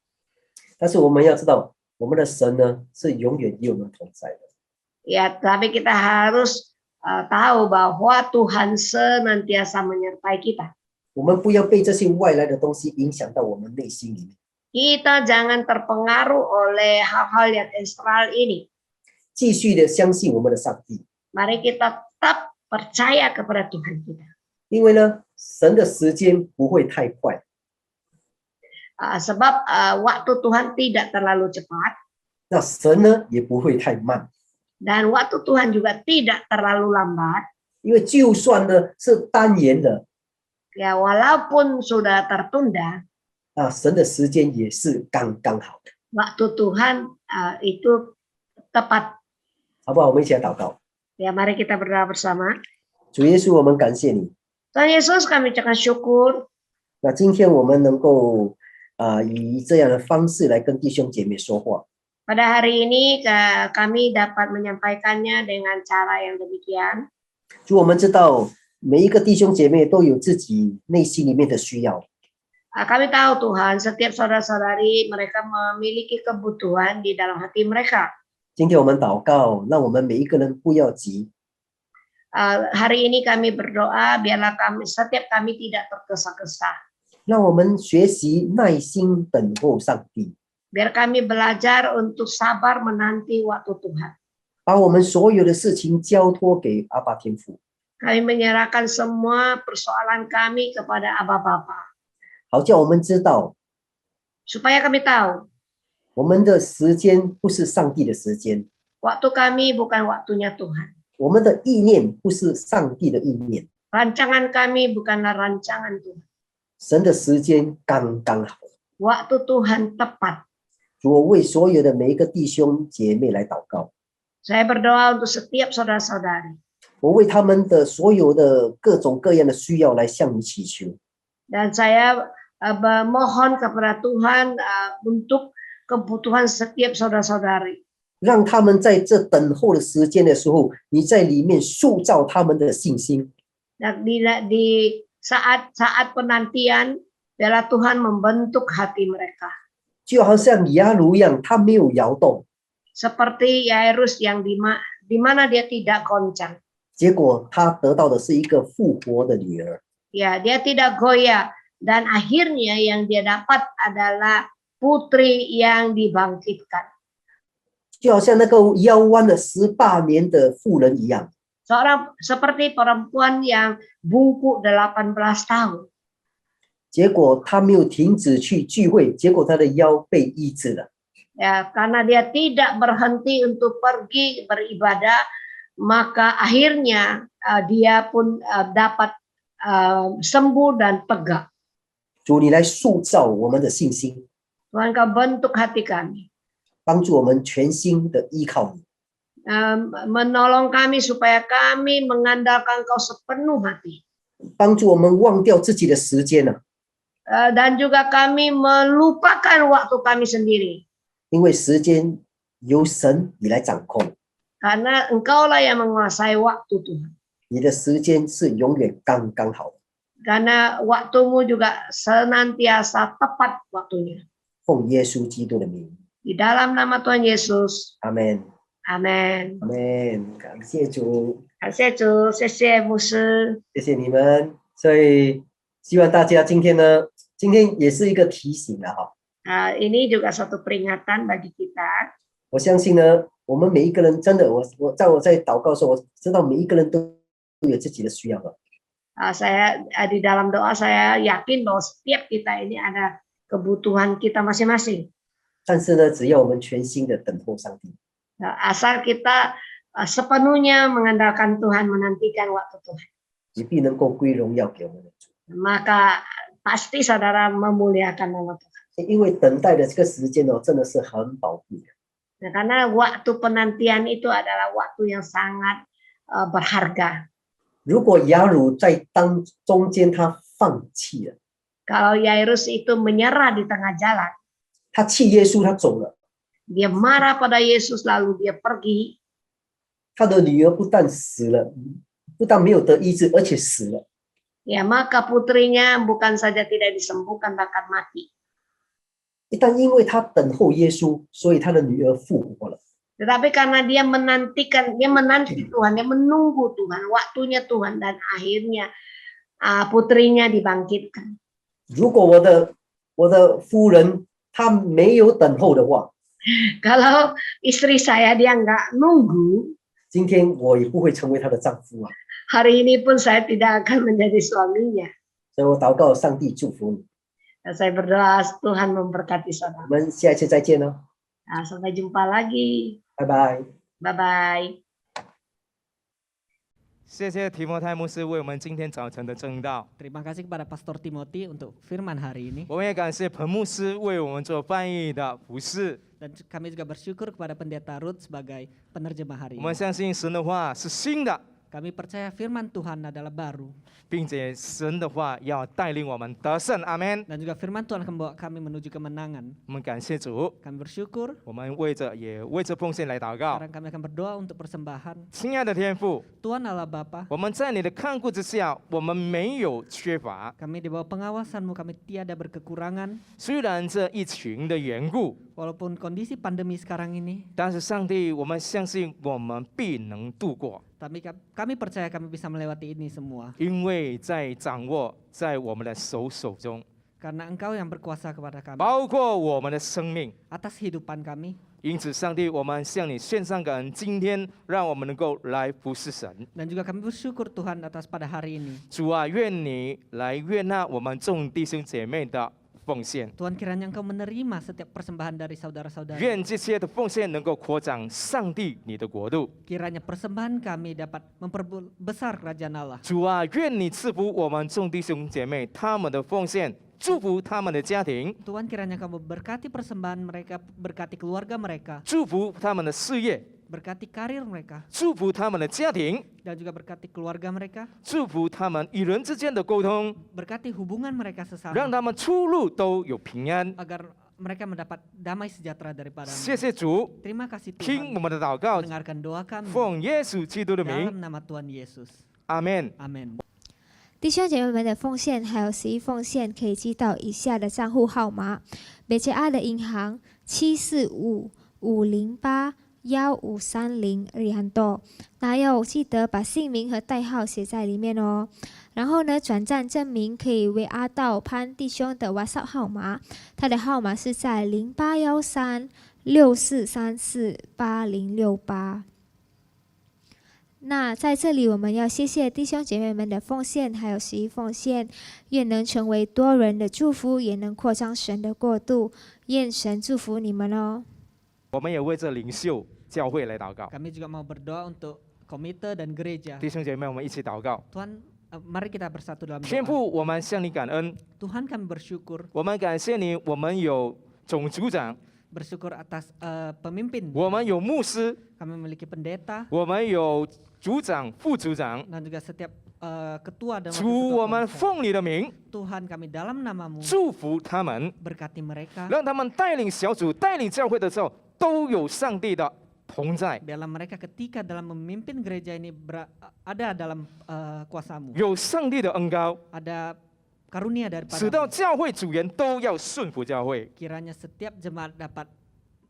Speaker 3: 但是我们要知道，我们的神呢是永远与我们同在的。
Speaker 4: Ya, tapi kita harus tahu bahwa Tuhan senantiasa menyertai kita.
Speaker 3: 我们不要被这些外来的东西影响到我们内心里面。
Speaker 4: Kita jangan terpengaruh oleh hal-hal yang eksternal ini.
Speaker 3: 继续的相信我们的上帝，
Speaker 4: Mari kita tetap percaya kepada Tuhan kita.
Speaker 3: 因为呢，神的时间不会太快，
Speaker 4: Sebab waktu Tuhan tidak terlalu cepat
Speaker 3: 那神呢也不会太慢，
Speaker 4: dan waktu Tuhan juga tidak terlalu lambat.
Speaker 3: 因为就算呢是单延的，
Speaker 4: Ya, walaupun sudah tertunda,
Speaker 3: 神的时间也是刚刚好的，
Speaker 4: waktu Tuhan itu tepat.
Speaker 3: 好不好？我们一起来祷告。
Speaker 4: Ya, mari kita berdoa bersama.
Speaker 3: 主耶稣，我们感谢你。
Speaker 4: Tuhan Yesus, kami ucapkan syukur.
Speaker 3: 那今天我们能够以这样的方式来跟弟兄姐妹说话。
Speaker 4: Pada hari ini kami dapat menyampaikannya dengan cara yang demikian.
Speaker 3: 主，我们知道每一个弟兄姐妹都有自己内心里面的需要。
Speaker 4: Kami tahu Tuhan, setiap saudara-saudari mereka memiliki kebutuhan di dalam hati mereka.
Speaker 3: 今天我们祷告，让我们每一个人不要急，
Speaker 4: Hari ini kami berdoa, biarlah setiap kami tidak tergesa-gesa.
Speaker 3: 让我们学习耐心等候上帝，
Speaker 4: Biar kami belajar untuk sabar menanti waktu Tuhan.
Speaker 3: 把我们所有的事情交托给阿爸天父，
Speaker 4: Kami menyerahkan semua persoalan kami kepada Aba Bapa.
Speaker 3: 好叫我们知道，
Speaker 4: Supaya kami tahu,
Speaker 3: 我们的时间不是上帝的时间，
Speaker 4: waktu kami bukan waktunya Tuhan.
Speaker 3: 我们的意念不是上帝的意念，
Speaker 4: Rancangan kami bukanlah rancangan Tuhan.
Speaker 3: 神的时间刚刚好。
Speaker 4: Waktu Tuhan tepat.
Speaker 3: 主，我为所有的每一个弟兄姐妹来祷告。
Speaker 4: Saya berdoa untuk setiap saudara-saudari.
Speaker 3: 我为他们的所有的各种各样的需要来向你祈求。
Speaker 4: Dan saya memohon kepada Tuhan untuk kebutuhan setiap saudara-saudari.
Speaker 3: 让他们在这等候的时间的时候，你在里面塑造他们的信心。
Speaker 4: Dan di saat penantian, biarlah Tuhan membentuk hati mereka.
Speaker 3: 就好像雅鲁一样，他没有摇动，
Speaker 4: Seperti Yairus yang di mana dia tidak goncang.
Speaker 3: 结果他得到的是一个复活的女儿。
Speaker 4: Ya, dia tidak goyah. Dan akhirnya yang dia dapat adalah putri yang dibangkitkan.
Speaker 3: 就好像那个腰弯了18年的妇人一样，
Speaker 4: Seperti perempuan yang bungkuk 18 tahun.
Speaker 3: 结果他没有停止去聚会，结果他的腰被医治了。
Speaker 4: Ya, karena dia tidak berhenti untuk pergi beribadah, maka akhirnya dia pun dapat sembuh dan tegak.
Speaker 3: 主，你来塑造我们的信心，
Speaker 4: Tuhan, Kau bentuk hati kami.
Speaker 3: 帮助我们全心的依靠你。
Speaker 4: Menolong kami supaya kami mengandalkan Kau sepenuh hati.
Speaker 3: 帮助我们忘掉自己的时间了，
Speaker 4: Dan juga kami melupakan waktu kami sendiri.
Speaker 3: 因为时间由神你来掌控，
Speaker 4: Karena Engkaulah yang menguasai waktu Tuhan.
Speaker 3: 你的时间是永远刚刚好的。
Speaker 4: Karena waktumu juga senantiasa tepat waktunya.
Speaker 3: 奉耶稣基督的名，
Speaker 4: Di dalam nama Tuhan Yesus.
Speaker 3: 阿门，
Speaker 4: Amin.
Speaker 3: 阿门。感谢主，
Speaker 4: 感谢主，谢谢牧师。
Speaker 3: 谢谢你们。所以希望大家今天呢，今天也是一个提醒了哈。
Speaker 4: Ini juga satu peringatan bagi kita.
Speaker 3: 我相信呢，我们每一个人真的，我在祷告的时候，我知道每一个人都有自己的需要的。
Speaker 4: Saya di dalam doa saya yakin bahwa setiap kita ini ada kebutuhan kita masing-masing.
Speaker 3: 但是呢，只要我们全心的等候上帝，
Speaker 4: Asal kita sepenuhnya mengandalkan Tuhan, menantikan waktu Tuhan,
Speaker 3: 你必能够归荣耀给我们的主。
Speaker 4: maka pasti saudara memuliakan nama Tuhan.
Speaker 3: 因为等待的这个时间哦，真的是很宝贵的。
Speaker 4: Nah, karena waktu penantian itu adalah waktu yang sangat berharga.
Speaker 3: 如果雅鲁在中间他放弃了，
Speaker 4: Kalau Yairus itu menyerah di tengah jalan,
Speaker 3: 他弃耶稣，他走了，
Speaker 4: dia marah pada Yesus lalu dia pergi,
Speaker 3: 他的女儿不但死了，不但没有得医治，而且死了。
Speaker 4: ya maka putrinya bukan saja tidak disembuhkan bahkan mati.
Speaker 3: 但因为他等候耶稣，所以他的女儿复活了。
Speaker 4: Tetapi karena dia menanti Tuhan, dia menunggu Tuhan, waktunya Tuhan, dan akhirnya putrinya dibangkitkan.
Speaker 3: 如果我的夫人她没有等候的话，
Speaker 4: Kalau istri saya dia nggak nunggu,
Speaker 3: 今天我也不会成为她的丈夫啊。
Speaker 4: hari ini pun saya tidak akan menjadi suaminya.
Speaker 3: 所以我祷告上帝祝福你，
Speaker 4: Dan saya berdoa Tuhan memberkati
Speaker 3: 我
Speaker 4: saudara.
Speaker 3: 们下一次再见哦，
Speaker 4: Sampai jumpa lagi.
Speaker 3: 拜拜。
Speaker 4: Bye bye.
Speaker 1: 谢谢提摩太牧师为我们今天早晨的正道。
Speaker 2: Terima kasih kepada Pastor Timothy untuk firman hari ini.
Speaker 1: 我们也感谢彭牧师为我们做翻译的服饰。
Speaker 2: Dan kami juga bersyukur kepada Pendeta Ruth sebagai penerjemah hari
Speaker 1: 我们
Speaker 2: ini.
Speaker 1: 相信神的话是新的，
Speaker 2: Kami percaya firman Tuhan adalah baru.
Speaker 1: 并且神的话要带领我们得胜。阿门。
Speaker 2: Dan juga firman Tuhan akan membawa kami menuju kemenangan.
Speaker 1: 我们感谢主，
Speaker 2: Kami bersyukur
Speaker 1: 我们也为这奉献来祷告。
Speaker 2: sekarang kami akan berdoa untuk persembahan.
Speaker 1: 亲爱的天父，
Speaker 2: Tuhan Allah Bapa,
Speaker 1: 我们在你的看顾之下，我们没有缺乏。
Speaker 2: kami di bawah pengawasan-Mu, kami tiada berkekurangan.
Speaker 1: 虽然这疫情的缘故，
Speaker 2: Walaupun kondisi pandemi sekarang ini,
Speaker 1: 但是上帝，我们相信我们必能度过，
Speaker 2: tapi kami percaya kami bisa melewati ini semua.
Speaker 1: 因为掌握在我们的手中，
Speaker 2: Karena Engkau yang berkuasa kepada kami,
Speaker 1: 包括我们的生命。
Speaker 2: atas kehidupan kami.
Speaker 1: 因此，上帝，我们向你献上感恩，今天让我们能够来服侍神。
Speaker 2: Dan juga kami bersyukur Tuhan atas pada hari ini.
Speaker 1: 主啊，愿你来悦纳我们众弟兄姐妹的奉献，
Speaker 2: Tuhan, kiranya Engkau menerima setiap persembahan dari saudara-saudara.
Speaker 1: 愿这些的奉献能够扩展上帝你的国度。
Speaker 2: Kiranya persembahan kami dapat memperbesar kerajaan Allah.
Speaker 1: 主啊，愿你赐福我们众弟兄姐妹他们的奉献，祝福他们的家庭，
Speaker 2: Tuhan, kiranya Engkau berkati persembahan mereka, berkati keluarga mereka,
Speaker 1: 祝福他们的事业，
Speaker 2: berkati karir mereka,
Speaker 1: 祝福他们的家庭，
Speaker 2: dan juga berkati keluarga mereka,
Speaker 1: 祝福他们与人之间的沟通，
Speaker 2: berkati hubungan mereka
Speaker 1: 让
Speaker 2: sesama,
Speaker 1: 他们出入都有平安。
Speaker 2: agar mereka mendapat damai sejahtera daripada.
Speaker 1: 谢谢主，
Speaker 2: Terima kasih
Speaker 1: 听
Speaker 2: Tuhan
Speaker 1: 我们的祷告，
Speaker 2: mendengarkan doa kami
Speaker 1: 奉耶稣基督的名，
Speaker 2: dalam nama Tuhan Yesus.
Speaker 1: 阿门。
Speaker 2: Amin.
Speaker 5: 弟兄姐妹们的奉献还有十一奉献可以寄到以下的账户号码：北捷阿的银行745-508-1530日韩豆。那要记得把姓名和代号写在里面哦。然后呢，转账证明可以为阿道潘弟兄的 WhatsApp 号码，他的号码是在081364348068。那在这里，我们要谢谢弟兄姐妹们的奉献，还有十一奉献，愿能成为多人的祝福，也能扩张神的国度。愿神祝福你们哦。
Speaker 1: 我们也为这领袖教会来祷告。
Speaker 2: Kami juga mau berdoa untuk komite dan gereja.
Speaker 1: 弟兄姐妹，我们一起祷告。
Speaker 2: Tuhan, mari kita bersatu dalam
Speaker 1: 天
Speaker 2: doa.
Speaker 1: 父，我们向你感恩，
Speaker 2: Tuhan kami bersyukur,
Speaker 1: 我们感谢你，我们有总组长，
Speaker 2: bersyukur atas pemimpin.
Speaker 1: 我们有牧师，
Speaker 2: Kami memiliki pendeta
Speaker 1: 我们有组长、副组长。
Speaker 2: dan juga setiap ketua dan
Speaker 1: 主，
Speaker 2: wakil
Speaker 1: 我
Speaker 2: ketua
Speaker 1: 们
Speaker 2: komsel.
Speaker 1: 奉你的名
Speaker 2: Tuhan kami dalam namamu
Speaker 1: 祝福他们，
Speaker 2: berkati mereka.
Speaker 1: 让他们带领小组、带领教会的时候，都有上帝的同在，
Speaker 2: Dalam mereka ketika dalam memimpin gereja ini ada dalam kuasamu.
Speaker 1: 有上帝的恩膏，
Speaker 2: Ada karunia
Speaker 1: 使到
Speaker 2: daripada
Speaker 1: 教会组员都要顺服教会，
Speaker 2: kiranya setiap jemaat dapat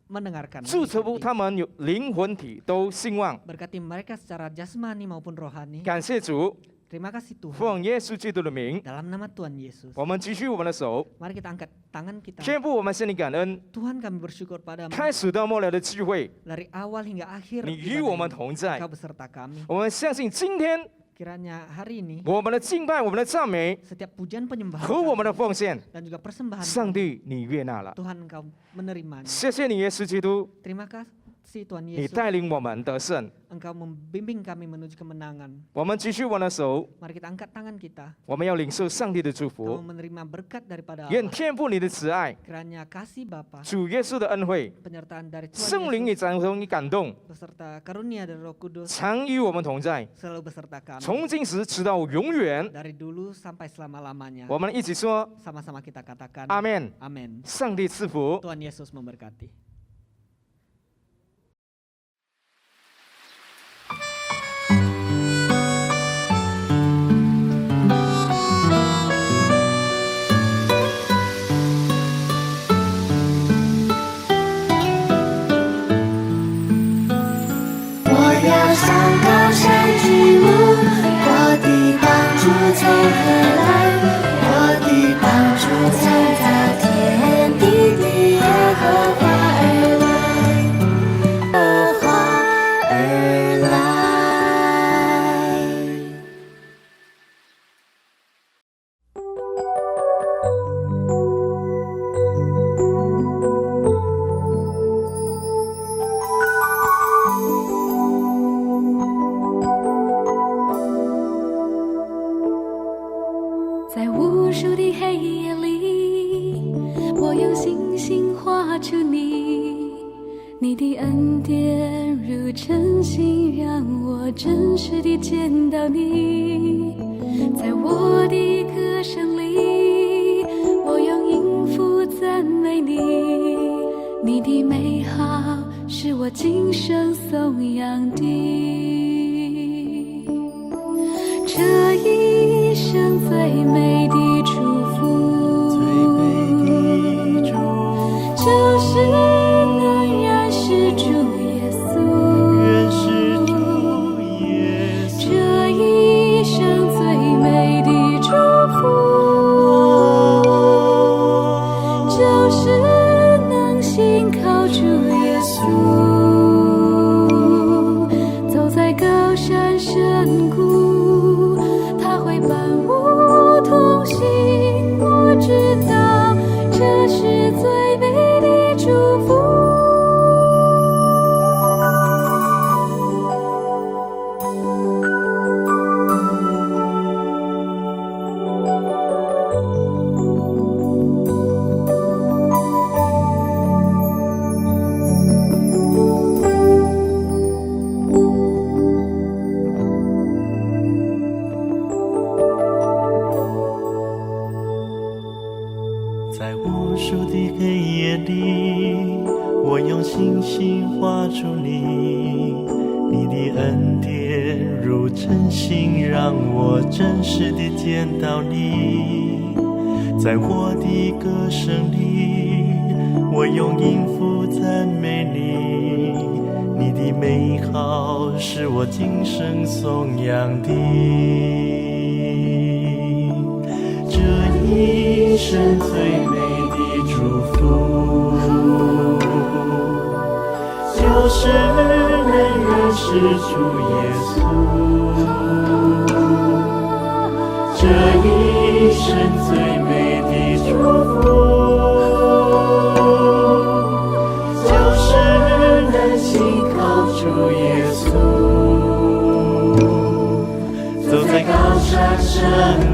Speaker 2: mendengarkan.
Speaker 1: 祝福他们有灵魂体都兴旺。
Speaker 2: Berkati mereka secara jasmani maupun rohani.
Speaker 1: 感谢主，
Speaker 2: Terima kasih Tuhan.
Speaker 1: 奉耶稣基督的名，
Speaker 2: Dalam nama Tuhan Yesus.
Speaker 1: 我们举起我们的手，
Speaker 2: Mari kita angkat tangan kita.
Speaker 1: 天父，我们向你感恩。
Speaker 2: Tuhan kami bersyukur padamu.
Speaker 1: 开始到末了的聚会，
Speaker 2: Dari awal hingga akhir
Speaker 1: 你与我们
Speaker 2: ibadah ini,
Speaker 1: 同在
Speaker 2: Engkau。beserta kami.
Speaker 1: 我们相信今天
Speaker 2: Kiranya hari ini
Speaker 1: 我们的敬拜、我们的赞美
Speaker 2: setiap pujian penyembahan
Speaker 1: 和我们
Speaker 2: kami
Speaker 1: 的奉献，
Speaker 2: dan juga persembahan
Speaker 1: 上
Speaker 2: kami,
Speaker 1: 帝你悦纳了。
Speaker 2: Tuhan Engkau menerimanya.
Speaker 1: 谢谢你，耶稣基督，
Speaker 2: Terima kasih Tuhan
Speaker 1: 你
Speaker 2: Yesus.
Speaker 1: 带领我们得胜。
Speaker 2: Engkau membimbing kami menuju kemenangan.
Speaker 1: 我们举起我们的手，
Speaker 2: Mari kita angkat tangan kita.
Speaker 1: 我们要领受上帝的祝
Speaker 2: Kamu
Speaker 1: 福。
Speaker 2: menerima berkat daripada
Speaker 1: 愿
Speaker 2: Allah.
Speaker 1: 天父你的慈爱、
Speaker 2: Kiranya kasih Bapa,
Speaker 1: 主耶稣的恩惠、
Speaker 2: penyertaan dari
Speaker 1: 圣
Speaker 2: Tuhan
Speaker 1: 灵与
Speaker 2: Yesus
Speaker 1: 掌同与感动，
Speaker 2: beserta karunia dari Roh Kudus
Speaker 1: 常与我们同在，
Speaker 2: selalu beserta kami.
Speaker 1: 从今时直到永远。
Speaker 2: Dari dulu sampai selama-lamanya.
Speaker 1: 我们一起说
Speaker 2: Sama-sama kita katakan
Speaker 1: 阿门。
Speaker 2: Amin.
Speaker 1: 上帝赐福。
Speaker 2: Tuhan Yesus memberkati.
Speaker 6: 祝福。
Speaker 2: 数的黑夜里，我用星星画出你，你的恩典如晨星，让我真实地见到你。在我的歌声里，我用音符赞美你，你的美好是我今生颂扬的。这一生最美的祝福，就是能认识主耶稣。这一生最美的祝福，就是能信靠主耶稣。走在高山深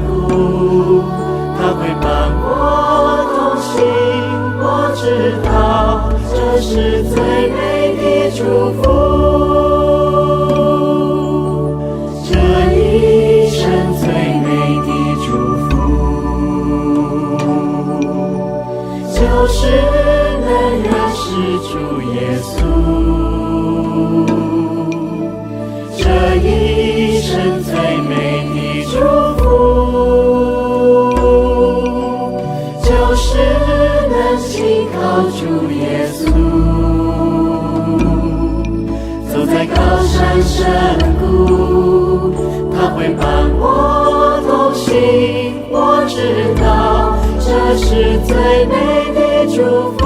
Speaker 2: 谷，他会伴我同行，我知道这是最美的祝福。这一生最美的祝福，就是能认识主耶稣。这一生最美的祝福，就是能信靠主耶稣。走在高山深谷，他会伴我同行，我知道这是最美的祝福。